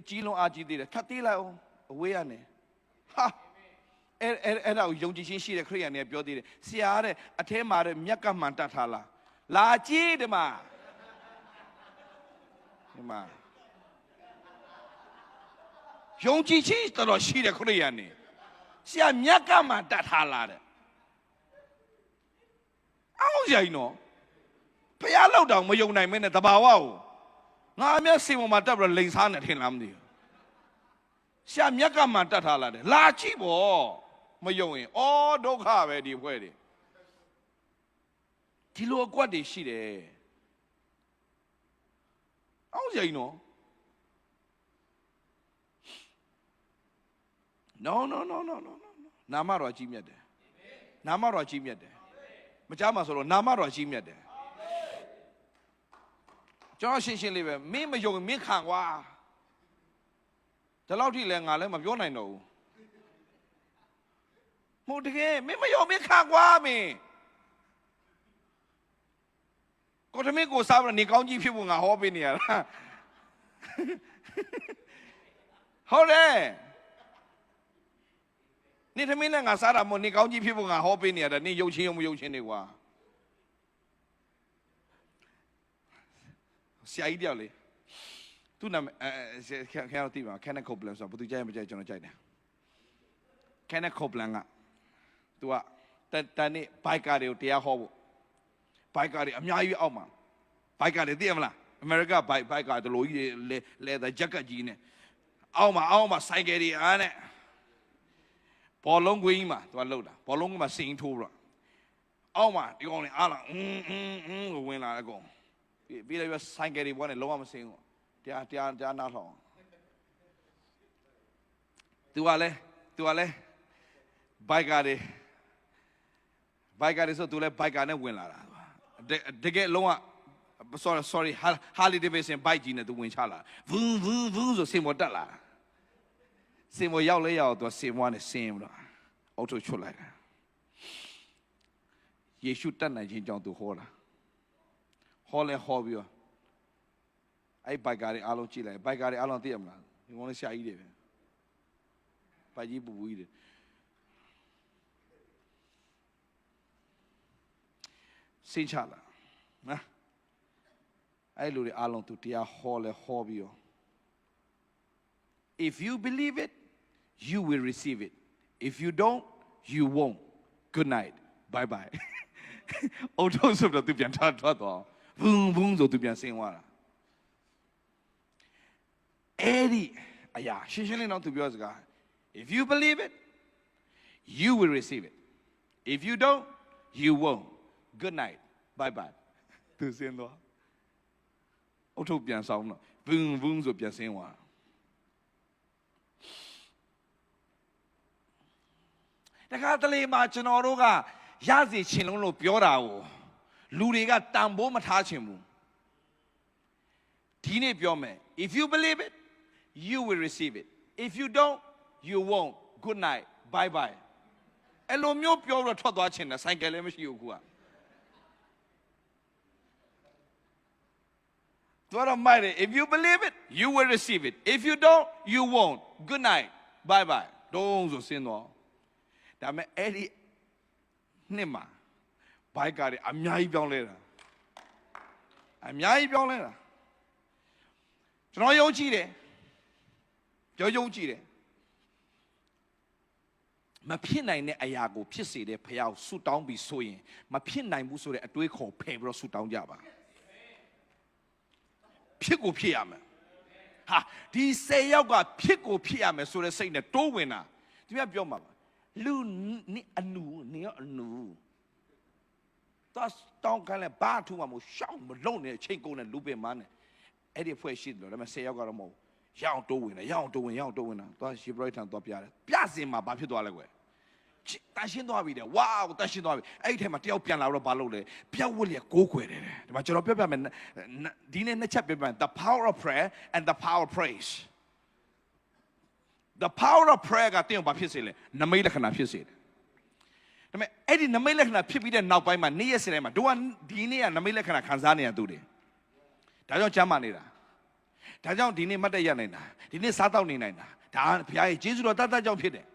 ကြီးလုံးအားကြီးသေးတယ်ထပ်သေးလိုက်အောင်အဝေးရနေဟာအဲ့ဒါကိုယုံကြည်ခြင်းရှိတဲ့ခရိယန်တွေပြောသေးတယ်ဆရာတဲ့အထဲမှာတဲ့မြက်ကမှန်တတ်ထားလားလာကြည့်ဒီမှာယုံကြည်ခြင်းတော်ရှိတဲ့ခရိယန်တွေဆရာမြက်ကမှတတ်ထားလားတဲ့အောက်ရိုင်းနော်ဖျားလောက်တောင်မယုံနိုင်မင်းနဲ့တဘာဝကိုငါအမျက်စင်ပေါ်မှာတက်ပြီးလိန်စားနေထင်လားမသိဘူးဆရာမြက်ကမှတတ်ထားလားတဲ့လာကြည့်ပေါ့မယုံရင်အော်ဒုက္ခပဲဒီဖွဲ့တွေဒီလိုအကွက်တွေရှိတယ်အောက်ရိုင်းနော်No နာမတော်ကြီးမြတ်တယ်နာမတော်ကြီးမြတ်တယ်မကြားမှာဆိုတော့နာမတော်ကြီးမြတ်တယ်ကျွန်တော်ရှင်းလေးပဲမင်းမယုံမင်းခံကွာဒီလောက်ထိလဲငါလည်းမပြောနိုင်တော့ဘူးမို့တကယ်မင်းမယုံမင်းခံကွာမင်းကိုတမင်းကိုစားပြီးနေကောင်းကြီးဖြစ်ဖို့ငါဟောပေးနေရတာဟုတ်တယ်နေသမီးနဲ့ငါစားတာမို့နေကောင်းကြီးဖြစ်ဖို့ငါဟောပေးနေရတာနေရုပ်ချင်းမရုပ်ချင်းတွေကွာဆရာကြီးတယောက်လေသူ့နာမည်ခင်ဗျားတို့သိပါ Kenneth Copeland ဆိုတော့ဘယ်သူကြိုက်မကြိုက်ကျွန်တော်ကြိုက်တယ် Kenneth Copeland ကသူကတန်နေ့ဘိုက်ကာတွေကိုတရားဟောဖို့ဘိုက်ကာတွေအများကြီးအောက်မှာဘိုက်ကာတွေသိရမလားအမေရိကဘိုက်ကာတလို့ကြီးလေသာဂျက်ကကြီးနဲ့အောက်မှာဆိုင်ကယ်တွေအားနဲ့ဘောလုံးကွင်းကြီးမှာသူကလှုပ်တာဘောလုံးကွင်းမှာစင်ထိုးပြီးတော့အောက်မှာဒီကောင်တွေအားလာကိုဝင်လာတဲ့အကောင်ပြီးလိုက်ပြီးဆိုင်ကယ်တွေဘောနဲ့လုံးဝမစင်ဘူးတရားနားထောင်သူကလည်းဘိုက်ကာတွေဆိုသူလည်းဘိုက်ကာနဲ့ဝင်လာတာတကယ်လုံးဝ sorry Harley Davidson ဘိုက်ကြီးနဲ့သူဝင်ချလာဗူးဆိုစင်မောတက်လာစင်မောရောက်လဲရောက်သူစင်မောနဲ့စင်ပြီးတော့အောက်ထုတ်ချွတ်လိုက်တာယေရှုတတ်နိုင်ခြင်းကြောင့်သူဟောတာဟောပြီးတော့အဲ့ဘိုက်ကာတွေအားလုံးကြည့်လိုက်ဘိုက်ကာတွေအားလုံးသိရမလားဒီကောင်လေးဆရာကြီးတွေပဲဘိုက်ကြီးပူကြီးတွေ စိတ်ချလာနော်အဲ့လိုတွေအားလုံးသူတရားဟောလဲဟောပြီးတော့ if you believe it you will receive it if you don't you won't good night bye bye အုတ်ထုတ်ဆိုတော့သူပြန်ထွက်သွားဘုံဘုံဆိုသူပြန်ဆင်းသွားတာအဲ့ဒီအရာရှင်းရှင်းလေးတော့သူပြောစကား if you believe it you will receive it if you don't you won't good night bye bye သူဆင်းသွားအုတ်ထုတ်ပြန်ဆောင်တော့ဘုံဘုံဆိုပြန်ဆင်းသွားတခါတလေမှာကျွန်တော်တို့ကရစီချင်လုံးလို့ပြောတာကိုလူတွေကတန်ဖိုးမထားချင်ဘူးဒီနေ့ပြောမယ် if you believe it you will receive it if you don't you won't good night bye bye အဲ့လိုမျိုးပြောတော့ထွက်သွားချင်တယ်ဆိုင်ကယ်လည်းမရှိဘူးကွာတော်တော်မိုက်တယ် if you believe it you will receive it if you don't you won't good night bye bye တုံးဆိုဆင်းသွားဒါမဲ့အဲ့ဒီနှစ်မှာဘိုက်ကားတွေအများကြီးပြောင်းလဲတာအများကြီးပြောင်းလဲတာကျွန်တော်ယုံကြည်တယ်ယုံကြည်တယ်မဖြစ်နိုင်တဲ့အရာကိုဖြစ်စေတဲ့ဖခင်ကိုဆုတောင်းပြီးဆိုရင်မဖြစ်နိုင်ဘူးဆိုတဲ့အတွေးခေါ်ဖယ်ပြီးတော့ဆုတောင်းကြပါဖြစ်ကိုဖြစ်ရမယ်ဟာဒီ10ယောက်ကဖြစ်ကိုဖြစ်ရမယ်ဆိုတဲ့စိတ်နဲ့တိုးဝင်တာဒီမြတ်ပြောမှာပါလူနေအနူနေရောအနူတော့တောင်းခိုင်းလဲဘာထူမှမဟုတ်ရှောင်းမလုံးနဲ့ချိန်ကုန်နဲ့လူပင်မနဲ့အဲ့ဒီဖွဲ့ရှိတယ်လို့ဒါပေမဲ့10ယောက်ကတော့မဟုတ်ရအောင်တိုးဝင်တယ်ရအောင်တိုးဝင်တာသွားရှီဘရိုက်ထန်သွားပြတယ်ပြစင်မှာဘာဖြစ်သွားလဲကွယ်တန်ရှင်းသွားပြီတဲ့ဝါးတန်ရှင်းသွားပြီအဲ့ဒီထဲမှာတယောက်ပြန်လာတော့ဘာလုပ်လဲပြောက်ဝတ်လျက်ကိုးကွယ်တယ်ဒီမှာကျွန်တော်ပြောပြမယ်ဒီနေ့နှစ်ချက်ပြောပြမယ် the power of prayer and the power of praise the power of prayer ကတင်းဘာဖြစ်စေလဲနမိတ်လက္ခဏာဖြစ်စေတယ်ဒါပေမဲ့အဲ့ဒီနမိတ်လက္ခဏာဖြစ်ပြီးတဲ့နောက်ပိုင်းမှာနေ့ရက်စတိုင်းမှာတို့ကဒီနေ့ကနမိတ်လက္ခဏာခံစားနေရသူတွေဒါကြောင့်ကျမ်းမာနေတာဒါကြောင့်ဒီနေ့မတ်တက်ရနိုင်တာဒီနေ့စားတော့နေနိုင်တာဒါဘုရားရဲ့ယေရှုတော်တတ်တတ်ကြောင့်ဖြစ်တယ်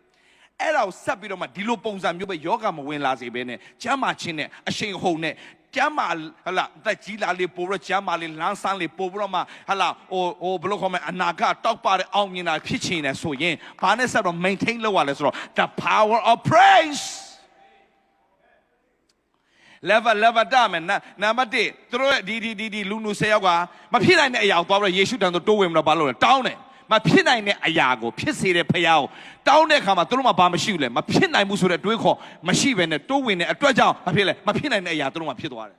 အဲ့ဒါကိုဆက်ပြီးတော့မှဒီလိုပုံစံမျိုးပဲယောဂမဝင်လာစေဘဲနဲ့ကျမ်းမာခြင်းနဲ့အရှိန်ဟုန်နဲ့ကျမ်းမာဟလာတက်ကြီးလာလေးပို့ပြီးကျမ်းမာလေးလမ်းဆန်းလေးပို့ပြီးတော့မှဟလာဘလို့ခေါ်မလဲအနာဂတ်တောက်ပါတဲ့အောင်မြင်တာဖြစ်ချင်တယ်ဆိုရင်ဘာနဲ့ဆက်တော့ maintain လုပ်ရလဲဆိုတော့ the power of praise level တာမယ်နံပါတ်1သူတို့ဒီလူနူ10ယောက်ကမဖြစ်နိုင်တဲ့အရာကိုသွားပြီးတော့ယေရှုတန်တိုးဝင်ပြီးတော့ဘာလုပ်လဲတောင်းတယ်မဖြစ်နိုင်တဲ့အရာကိုဖြစ်စေတဲ့ဖခင်ကိုတောင်းတဲ့အခါမှာသူတို့မှဘာမရှိဘူးလဲမဖြစ်နိုင်ဘူးဆိုတဲ့တွေးခေါ်မရှိဘဲနဲ့တိုးဝင်တဲ့အတွက်ကြောင့်မဖြစ်လဲမဖြစ်နိုင်တဲ့အရာသူတို့မှဖြစ်သွားတယ်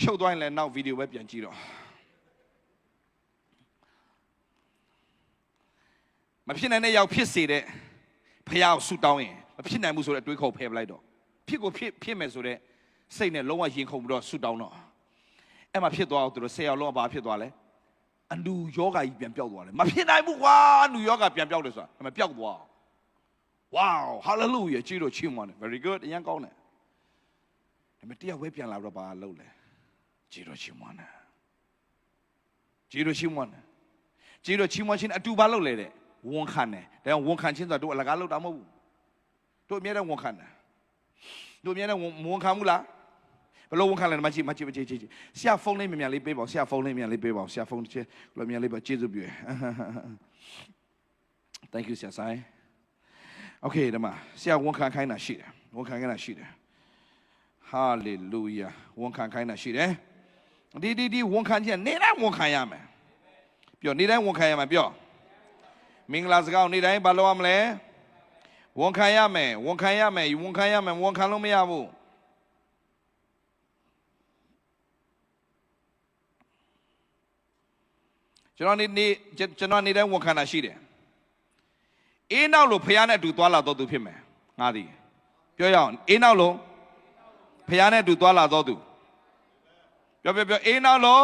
ရှုပ်သွားရင်လည်းနောက်ဗီဒီယိုပဲပြန်ကြည့်တော့မဖြစ်နိုင်တဲ့ရောက်ဖြစ်စေတဲ့ဖခင်ကိုဆုတောင်းရင်မဖြစ်နိုင်ဘူးဆိုတဲ့တွေးခေါ်ဖယ်ပလိုက်တော့ဖြစ်ကိုဖြစ်မယ်ဆိုတဲ့စိတ်နဲ့လုံးဝရင်ခုန်ပြီးတော့ဆုတောင်းတော့အဲ့မှာဖြစ်သွားအောင်သူတို့10ယောက်လုံးကဘာဖြစ်သွားလဲအနူယောဂါကြီးပြန်ပြောက်သွားတယ်မဖြစ်နိုင်ဘူးကွာအနူယောဂါပြန်ပြောက်တယ်ဆိုတာဒါပေမဲ့ပြောက်သွား wow hallelujah ကြည့်လို့ချီးမွမ်းတယ် very good အရင်ကောင်းတယ်ဒါပေမဲ့တရားဝဲပြန်လာတော့ဘာလုပ်လဲကြည့်လို့ချီးမွမ်းတယ်ကြည့်လို့ချီးမွမ်းခြင်းအတူဘာလုပ်လဲတဲ့ဝန်ခံတယ်ဒါကြောင့်ဝန်ခံခြင်းဆိုတာတို့အလကားလုပ်တာမဟုတ်ဘူးတို့အမြဲတမ်းဝန်ခံတယ်တို့အမြဲတမ်းဝန်ခံမှုလားဘလို့ဝန်ခံလဲမကြည့်ဆရာဖုန်းလေးမြန်လေးပေးပါဆရာဖုန်းလေးမြန်လေးပေးပါဆရာဖုန်းချင်းဘလို့မြန်လေးပါကျေးဇူးပြုရ thank you ဆရာဆိုင် okay ဒီမှာဆရာဝန်ခံခိုင်းတာရှိတယ်ဝန်ခံခိုင်းတာရှိတယ် hallelujah ဝန်ခံခိုင်းတာရှိတယ်ဒီဝန်ခံခြင်းနေတိုင်းဝန်ခံရမယ်ပြောနေတိုင်းဝန်ခံရမယ်ပြောမင်္ဂလာစကားနေတိုင်းဘာလုပ်ရမလဲဝန်ခံရမယ်ဝန်ခံလို့မရဘူးကျွန်တော်နေတိုင်းဝန်ခံတာရှိတယ်အေးနောက်လို့ဖခင်နဲ့အတူသွားလာတော့သူဖြစ်မယ်ငါသည်ပြောရအောင်အေးနောက်လို့ဖခင်နဲ့အတူသွားလာတော့သူပြောအေးနောက်လို့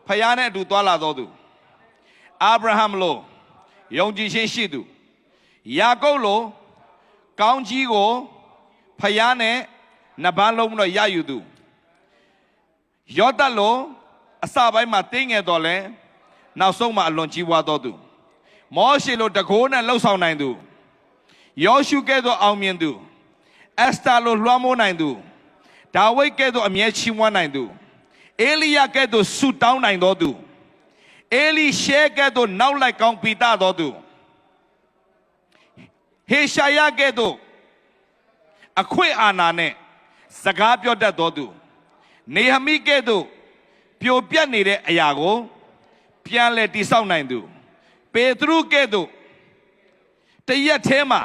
ဖခင်နဲ့အတူသွားလာတော့သူအာဗြဟံလို့ယုံကြည်ခြင်းရှိသူယာကုပ်လို့ကောင်းကြီးကိုဖခင်နဲ့နှစ်ပန်းလုံးတော့ရယူသူယောသတ်လို့အစပိုင်းမှာတင်းငယ်တော်လဲနောက်ဆုံးမှာအလွန်ကြီးပွားတော်သူမောရှေလိုတကိုးနဲ့လှုပ်ဆောင်နိုင်သူယောရှုကဲ့သို့အောင်မြင်သူ Esther လိုလွှမ်းမိုးနိုင်သူဒါဝိဒ်ကဲ့သို့အမြဲချီးမွမ်းနိုင်သူအေလိယကဲ့သို့ဆုတောင်းနိုင်တော်သူအေလိရှဲကဲ့သို့နောက်လိုက်ကောင်းပိတတော်သူဟေရှာယကဲ့သို့အခွင့်အာဏာနဲ့စကားပြောတတ်တော်သူနေဟမိကဲ့သို့ပြိုပြတ်နေတဲ့အရာကိုပြန်လဲတိဆောက်နိုင်သူပေတရုကဲ့သို့တရက်ထဲမှာ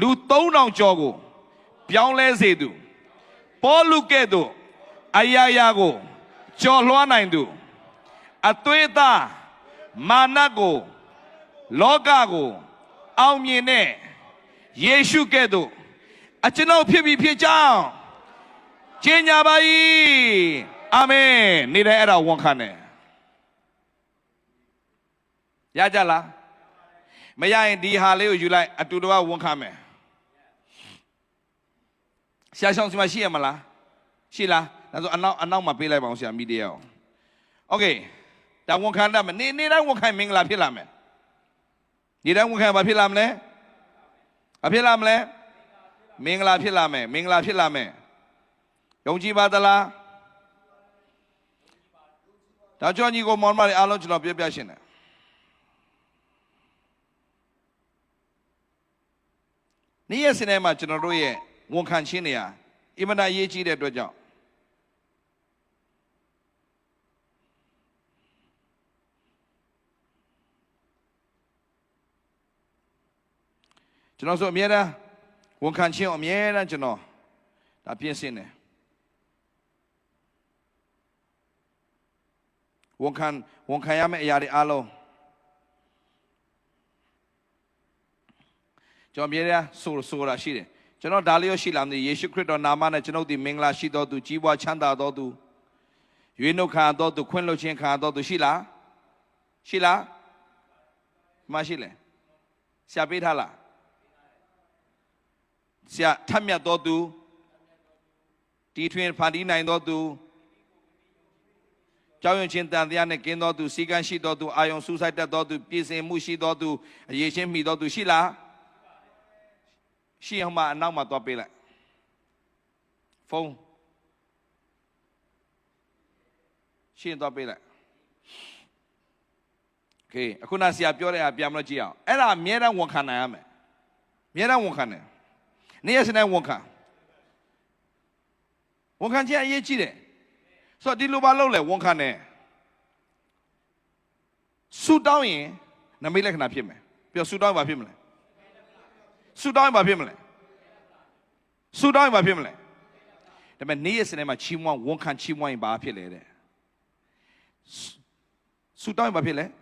လူ3000ကျော်ကိုပြောင်းလဲစေသူပေါလုကဲ့သို့အရာရာကိုကျော်လွှားနိုင်သူအသွေးသားမာနကိုလောကကိုအောင်မြင်တဲ့ယေရှုကဲ့သို့အကျွန်ုပ်ဖြစ်ပြီးဖြစ်ကြောင်းကျင့်ကြပါ၏အာမင်နေတယ်အဲ့ဒါဝန်ခံတယ်ရကြလားမရရင်ဒီဟာလေးကိုယူလိုက်အတူတူကဝန်ခံမယ်ဆရာဆောင်စီမရှိရမလားရှိလားဒါဆိုအနောက်မှာပေးလိုက်ပါအောင်ဆရာမိတရအောင်โอเคဒါဝန်ခံတတ်မယ်နေတိုင်းဝန်ခံမင်္ဂလာဖြစ်လာမယ်နေတိုင်းဝန်ခံဘာဖြစ်လာမလဲဘာဖြစ်လာမလဲမင်္ဂလာဖြစ်လာမယ်မင်္ဂလာဖြစ်လာမယ်ယုံကြည်ပါသလားဒါကြောင့်ညီကိုမောင်မလေးအားလုံးကျွန်တော်ပြရှင်းတယ်နေ့ရက်စနေမှာကျွန်တော်တို့ရဲ့ဝန်ခံခြင်းတွေဟာအင်မတန်အရေးကြီးတဲ့အတွက်ကြောင့်ကျွန်တော်ဆိုအမြဲတမ်းဝန်ခံခြင်းအမြဲတမ်းကျွန်တော်ဒါပြင်ဆင်တယ်ဝန်ခံရမယ့်အရာတွေအားလုံးကျွန်တော်အမြဲတမ်းဆိုတာရှိတယ်ကျွန်တော်ဒါလေးရရှိလာတယ်ယေရှုခရစ်တော်နာမနဲ့ကျွန်ုပ်ဒီမင်္ဂလာရှိတော်သူကြီးပွားချမ်းသာတော်သူရွေးနှုတ်ခံတော်သူခွင့်လွှတ်ခြင်းခံတော်သူရှိလားမရှိလဲဆရာပေးထားလားဆရာထပ်မြတ်တော်သူတီထွင်ဖန်တီးနိုင်တော်သူကြောင်းရွံ့ခြင်းတန်တရားနဲ့ကင်းတော်သူစီကံရှိတော်သူအာယုံစူးစိုက်တတ်တော်သူပြည်စင်မှုရှိတော်သူအရေးချင်းမိတော်သူရှိလားရှိအောင်မအနောက်မှာသွားပေးလိုက်ဖုန်းရှင်းသွားပေးလိုက်โอเคအခုနဆရာပြောတဲ့အရာပြန်မလို့ကြည့်အောင်အဲ့ဒါအမြဲတမ်းဝန်ခံနိုင်ရမယ်အမြဲတမ်းဝန်ခံတယ်နေ့ရက်စနေဝန်ခံခြင်းအရေးကြီးတယ်ဆိုတော့ဒီလိုပါလို့လဲဝန်ခံတယ်ဆူတောင်းရင်နမိတ်လက္ခဏာဖြစ်မယ်ပြောဆူတောင်းရင်ဘာဖြစ်မလဲဆူတောင်းရင်ဘာဖြစ်မလဲဒါပေမဲ့နေ့ရက်စနေမှာချီးမွမ်းဝန်ခံချီးမွမ်းရင်ဘာဖြစ်လဲတဲ့ဆူတောင်းရင်ဘာဖြစ်လဲဒါ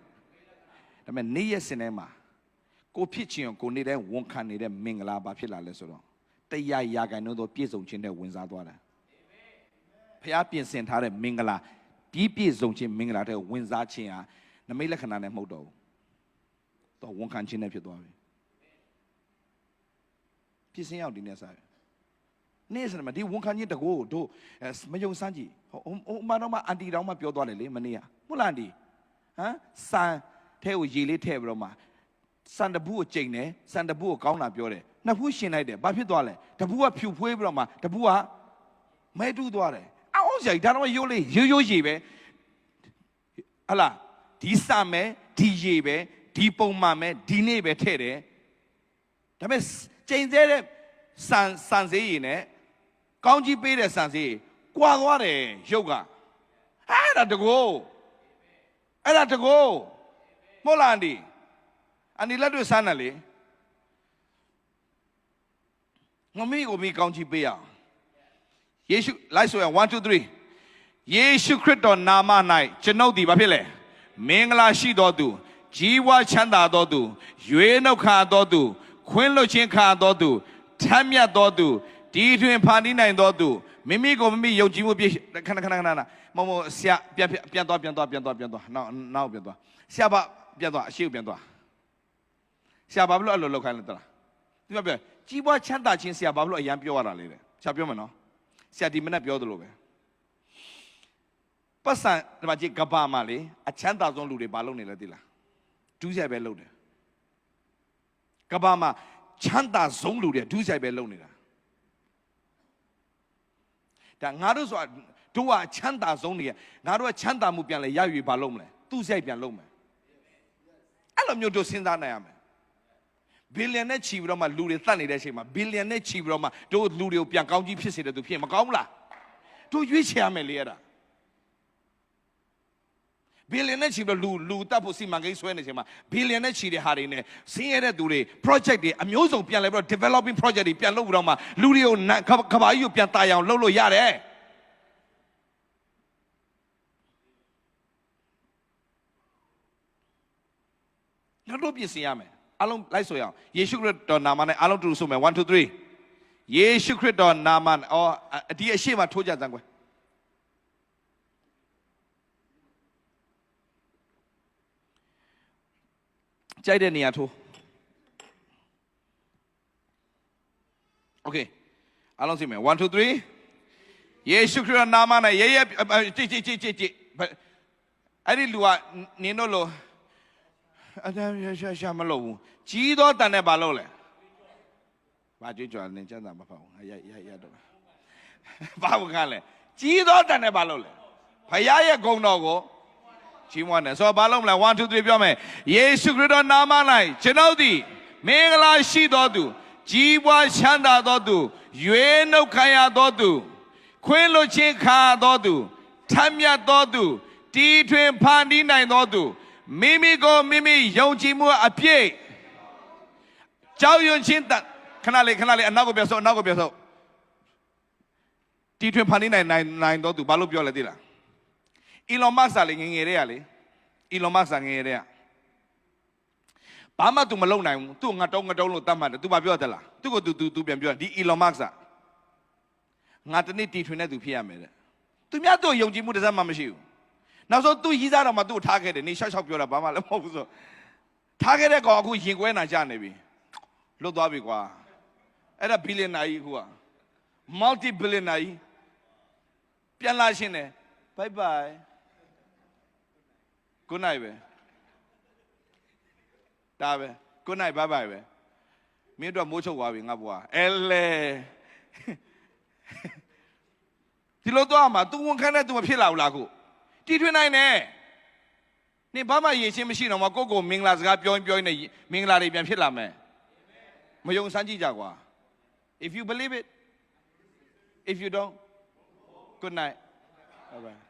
ပေမဲ့နေ့ရက်စနေမှာကိုဖြစ်ခြင်းကိုနေ့တိုင်းဝန်ခံနေတဲ့မင်္ဂလာဘာဖြစ်လာလဲဆိုတော့တရားရာဂိုင်တို့ပြည့်စုံခြင်းနဲ့ဝင်စားသွားတာဖျားပြင်ဆင်ထားတဲ့မင်္ဂလာပြည့်စုံခြင်းမင်္ဂလာတဲ့ဝင်စားခြင်းဟာနမိတ်လက္ခဏာနဲ့မဟုတ်တော့ဘူးတော့ဝန်ခံခြင်းနဲ့ဖြစ်သွားပြီဖြစ်စင်းရောက်ဒီနေ့စားနေ့စနေမှာဒီဝန်ခံခြင်းတကူတို့မယုံစမ်းကြည့်ဟိုမတော်မအန်တီတော်မှပြောသွားတယ်လေမနေ့ကဟုတ်လားအန်တီဟမ်စံထဲကိုရေလေးထည့်ပြီးတော့မှစံတဘူးကိုချိန်တယ်စံတဘူးကိုကောင်းတာပြောတယ်နှစ်ဖူးရှင်လိုက်တယ်ဘာဖြစ်သွားလဲတဘူးကဖြူဖွေးပြီးတော့မှတဘူးကမဲတူးသွားတယ်အောင်စရာဒါတော့ရိုးလေးရိုးရေပဲဟလာဒီစံမဲဒီရေပဲဒီပုံမှန်မဲဒီနေ့ပဲထည့်တယ်ဒါပေမဲ့ချိန်သေးတဲ့စံစေးရည်နဲ့ကောင်းကြီးပေးတဲ့စံစေးကွာသွားတယ်ရုပ်ကအဲ့ဒါတကောမို့လားအန်ဒီလက်တွေ့စမ်းတယ်လေငမိကိုမိကောင်းကြီးပေးရအောင်ယေရှုလိုက်ဆိုရ1 2 3ယေရှုခရစ်တော်နာမ၌ကျွန်ုပ်သည်ဘာဖြစ်လဲမင်္ဂလာရှိတော်သူကြီးဝါချမ်းသာတော်သူရွေးနှုတ်ခါတော်သူခွင့်လွှတ်ခြင်းခါတော်သူထမ်းမြတ်တော်သူဒီတွင်ဖန်တီးနိုင်တော်သူမိမိကိုမိမိယုံကြည်မှုပြည့်ခဏမမဆရာပြန်သွားနောက်ပြန်သွားဆရာပြန်သွားအရှိကိုပြန်သွားဆရာဘာလို့အဲ့လိုလောက်ခိုင်းလဲတလားဒီမှာပြောကြီးပွားချမ်းသာခြင်းဆရာဘာလို့အရန်ပြောရတာလဲတဲ့ဆရာပြောမယ်နော်ဆရာဒီမနေ့ပြောသလိုပဲပတ်စံဒီမှာကြည့်ကဘာမှာလေအချမ်းသာဆုံးလူတွေဘာလုပ်နေလဲသိလားဒူးဆိုင်ပဲလုပ်တယ်ကဘာမှာချမ်းသာဆုံးလူတွေဒူးဆိုင်ပဲလုပ်နေတာ ဒါငါတို့ဆိုတာတို့ကချမ်းသာဆုံးနေငါတို့ကချမ်းသာမှုပြန်လဲရယူပါလို့မလဲသူ့ဆိုင်ပြန်လုပ်မယ်အဲ့လိုမျိုးတို့စဉ်းစားနိုင်ရမယ်ဘီလီယံနဲ့ချီပြီးတော့မှလူတွေတတ်နေတဲ့အချိန်မှာဘီလီယံနဲ့ချီပြီးတော့မှတို့လူတွေကိုပြန်ကောင်းကြီးဖြစ်စေတဲ့သူဖြစ်မကောင်းဘူးလားတို့ရွေးချယ်ရမယ်လေအဲ့ဒါဘီလီယံနဲ့ချီပြီးတော့လူတတ်ဖို့စီမံကိန်းဆွဲနေချိန်မှာဘီလီယံနဲ့ချီတဲ့ဟာတွေနဲ့ဆင်းရဲတဲ့သူတွေ project တွေအမျိုးစုံပြန်လဲပြီးတော့ developing project တွေပြန်လုပ်ပြီးတော့မှလူတွေကိုကဘာကြီးကိုပြန်တာအောင်လုပ်လို့ရတယ်နောက်တော့ပြင်ဆင်ရမယ်အားလုံးလိုက်ဆိုရအောင်ယေရှုခရစ်တော်နာမနဲ့အားလုံးတူဆိုမယ်1 2 3ယေရှုခရစ်တော်နာမဒီအရှိမထိုးကြစမ်းကွယ်ကြိုက်တဲ့နေရာထိုးโอเคအားလုံးစီမယ်1 2 3ယေရှုခရစ်တော်နာမနဲ့ရဲရဲကြည့်အဲ့ဒီလူကနင်းတို့လို့အတမ်းရှာမလို့ဘူးကြီးသောတန်နဲ့ဘာလို့လဲဘာကြွကြွနေကြတာမဖောက်ရတော့ဘာဝကလဲကြီးသောတန်နဲ့ဘာလို့လဲဖခင်ရဲ့ဂုဏ်တော်ကိုကြီးမွမ်းတယ်ဆိုတော့ဘာလို့မလဲ1 2 3ပြောမယ်ယေရှုခရစ်တော်နာမ၌ကျွန်ုပ်သည်မင်္ဂလာရှိသောသူကြီးပွားချမ်းသာသောသူရွေးနှုတ်ခံရသောသူခွင့်လွှတ်ခြင်းခံရသောသူထမ်းမြတ်သောသူတီထွင်ဖန်တီးနိုင်သောသူမိမိကိုမိမိယုံကြည်မှုအပြည့်ကြောက်ရွံ့ခြင်းခဏလေးအနောက်ကိုပြောဆိုတီထွင်ဖန်တီးနိုင်တော့သူဘာလို့ပြောလဲသိလားအီလွန်မတ်စ်လေးငယ်တွေကလေအီလွန်မတ်စ်ငယ်တွေကဘာမှ तू မလုပ်နိုင်ဘူး तू ငါတုံးလို့တတ်မှတ်တယ် तू ဘာပြောတယ်လားသူ့ကို तू ပြန်ပြောဒီအီလွန်မတ်စ်ငါတနေ့တီထွင်တဲ့သူဖြစ်ရမယ်တဲ့သူများတို့ယုံကြည်မှုတစ်စက်မှမရှိဘူးနောက်ဆုံးသူရီးစားတော့မှသူ့ထားခဲ့တယ်နေရှောက်ပြောတာဘာမှလည်းမဟုတ်ဘူးဆိုထားခဲ့တဲ့ကောင်အခုရင်ကွဲနာကြနေပြီလွတ်သွားပြီကွာအဲ့ဒါဘီလီယံနာကြီးအခုက multi billionaire ကြီးပြန်လာရှင်းတယ် bye bye good night ပဲဒါပဲ good night bye bye ပဲမင်းတို့မိုးချုပ်သွားပြီငါဘွားအဲလေဒီလိုတော့မှ तू ဝန်ခံတဲ့ तू မဖြစ်လာဘူးလားအခုတီထွင်နိုင်တယ်နေဘာမှရည်ချင်းမရှိတော့မှကိုမင်္ဂလာစကားပြောနေမင်္ဂလာတွေပြန်ဖြစ်လာမယ်မယုံစမ်းကြည့်ကြကွာ if you believe it if you don't good night bye bye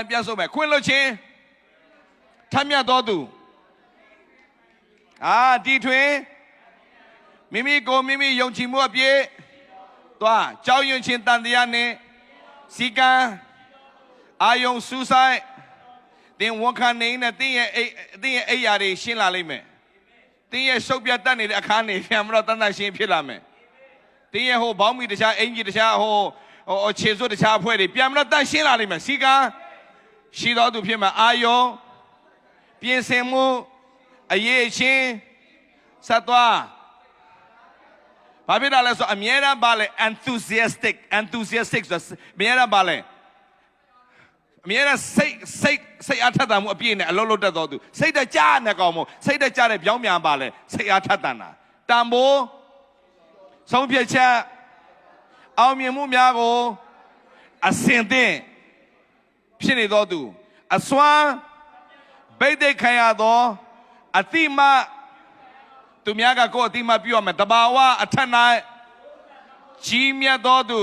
ပြန်ဆိုမယ်ခွင့်လွှတ်ခြင်းထမ်းမြတ်တော်သူတီထွင်မိမိကိုမိမိယုံကြည်မှုအပြည့်သွားကြောက်ရွံ့ခြင်းတန်တရားနဲ့စီကံအာယုံစူးဆိုင်တင်ဝန်ခံနေတဲ့တင်းရဲ့အိယာတွေရှင်းလာလိမ့်မယ်တင်းရဲ့ရှုပ်ပြတ်တတ်နေတဲ့အခါနေပြန်မတော့တန်တန်ရှင်းဖြစ်လာမယ်တင်းရဲ့ဟိုဘောင်းမီတခြားအင်ကြီးတခြားဟိုခြေစွပ်တခြားအဖွဲ့တွေပြန်မတော့တန်ရှင်းလာလိမ့်မယ်စီကံရှိတော်သူဖြစ်မှာအာယုံပြင်ဆင်မှုအရေးချင်းဆက်သွားဘာဖြစ်တာလဲဆိုအမြဲတမ်းပါလေ enthusiastic ဆိုအမြဲတမ်းပါလေအမြဲတမ်းစိတ်အားထက်သန်မှုအပြည့်နဲ့အလုံးလုံးတက်တော်သူစိတ်တကြနဲ့ကောင်းမို့စိတ်တကြတဲ့ပြောင်းပြန်ပါလေစိတ်အားထက်သန်တာတန်ဖိုးဆုံးဖြတ်ချက်အောင်မြင်မှုများကိုအစင်သင့်ဖြစ်နေတော်သူအစွမ်းဗိသိက်ခံရသောအတိမသူများကကိုယ်အတိမပြုရမယ်တဘာဝအထက်၌ကြီးမြတ်သောသူ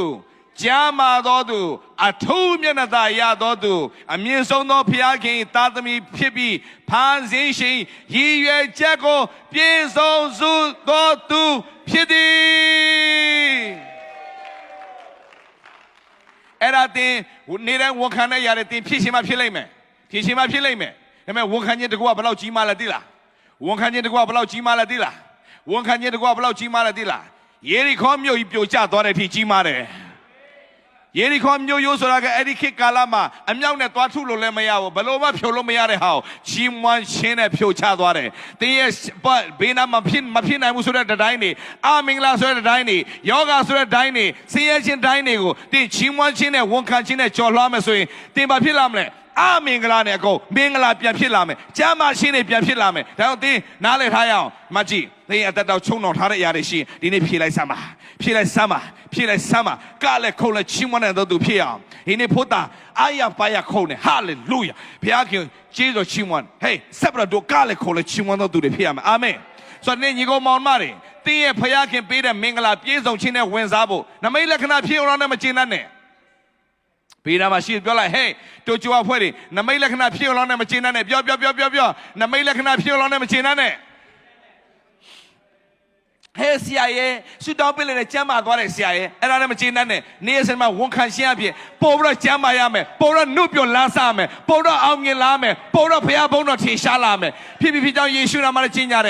ကြားမာသောသူအထူးမျက်နှာသာရသောသူအမြင့်ဆုံးသောဘုရားခင်သားသမီးဖြစ်ပြီးဖန်ဆင်းရှင်ရည်ရွယ်ချက်ကိုပြည့်စုံစုသောသူဖြစ်သည်အဲ့ဒါတင်နေတဲ့ဝန်ခံတဲ့ຢာတဲ့တင်ဖြစ်ရှင်မှဖြစ်လိမ့်မယ်ဖြစ်ရှင်မှဖြစ်လိမ့်မယ်ဒါပေမဲ့ဝန်ခံခြင်းတကူကဘယ်လောက်ကြီးမားလဲသိလားဝန်ခံခြင်းတကူကဘယ်လောက်ကြီးမားလဲသိလားဝန်ခံခြင်းတကူကဘယ်လောက်ကြီးမားလဲသိလားယေရီခေါမြို့ကြီးပြိုကျသွားတဲ့အထိကြီးမားတယ်ယေရီခေါမြို့ရိုးဆိုတာကအဲ့ဒီခေတ်ကာလမှာအမြောက်နဲ့သွားထုလို့လည်းမရဘူးဘလို့မှဖြိုလို့မရတဲ့ဟာကိုကြီးမွမ်းရှင်းနဲ့ဖြိုချသွားတယ်တင်းရဲ့ဘေးနားမဖြစ်နိုင်ဘူးဆိုတဲ့တိုင်းတွေအာမင်္ဂလာဆိုတဲ့တိုင်းတွေယောဂဆိုတဲ့တိုင်းတွေဆင်းရဲခြင်းတိုင်းတွေကိုတင်းကြီးမွမ်းခြင်းနဲ့ဝန်ခံခြင်းနဲ့ကြော်လွှားမယ်ဆိုရင်တင်းဘာဖြစ်လာမလဲ အာမင်္ဂလာနဲ့အကုန်မင်္ဂလာပြန်ဖြစ်လာမယ်ကျမ်းမာခြင်းတွေပြန်ဖြစ်လာမယ်ဒါကြောင့်သင်နားလည်ထားရအောင်မကြည့်သင်အသက်တော်ချုံတော်ထားတဲ့အရာတွေရှိရင်ဒီနေ့ဖြည့်လိုက်စမ်းပါဖြည့်လိုက်စမ်းပါဖြည့်လိုက်စမ်းပါကလည်းခုံလည်းချီးမွမ်းတဲ့သူဖြစ်အောင်ဒီနေ့ဖို့တာအာရပါရခုံနဲ့ဟာလေလုယာဘုရားခင်ကျေးဇူးချီးမွမ်းဟေးဆက်ပြီးတော့ကလည်းခုံလည်းချီးမွမ်းတဲ့သူတွေဖြစ်ရမယ်အာမင်ဆိုတော့ညီကောင်မောင်မတွေတင်းရဲ့ဖခင်ပေးတဲ့မင်္ဂလာပြည့်စုံခြင်းနဲ့ဝင်စားဖို့နမိတ်လက္ခဏာဖြစ်အောင်လည်းမကျေနပ်နဲ့ဘေးနာမှာရှိပြောလိုက်ဟေးတို့ကြွားဖွဲ့တွေနမိတ်လက္ခဏာဖြစ်အောင်လည်းမကျေနပ်နဲ့ပြောနမိတ်လက္ခဏာဖြစ်အောင်လည်းမကျေနပ်နဲ့ဟဲ့ဆရာရဲ့ဆူတောင်းပေးတဲ့ကျမ်းမာသွားတဲ့ဆရာရဲ့အဲ့ဒါလည်းမကျေနပ်နဲ့နေ့ရက်မှာဝန်ခံရှင်းအဖြစ်ပို့ပြီးတော့ကျမ်းမာရမယ်ပို့တော့နှုတ်ပြလန်းစားမယ်ပို့တော့အောင်မြင်လာမယ်ပို့တော့ဘုရားဘုန်းတော်ထင်ရှားလာမယ်ဖြစ်ကြောင်းယေရှုနာမနဲ့ကျင့်ကြတဲ့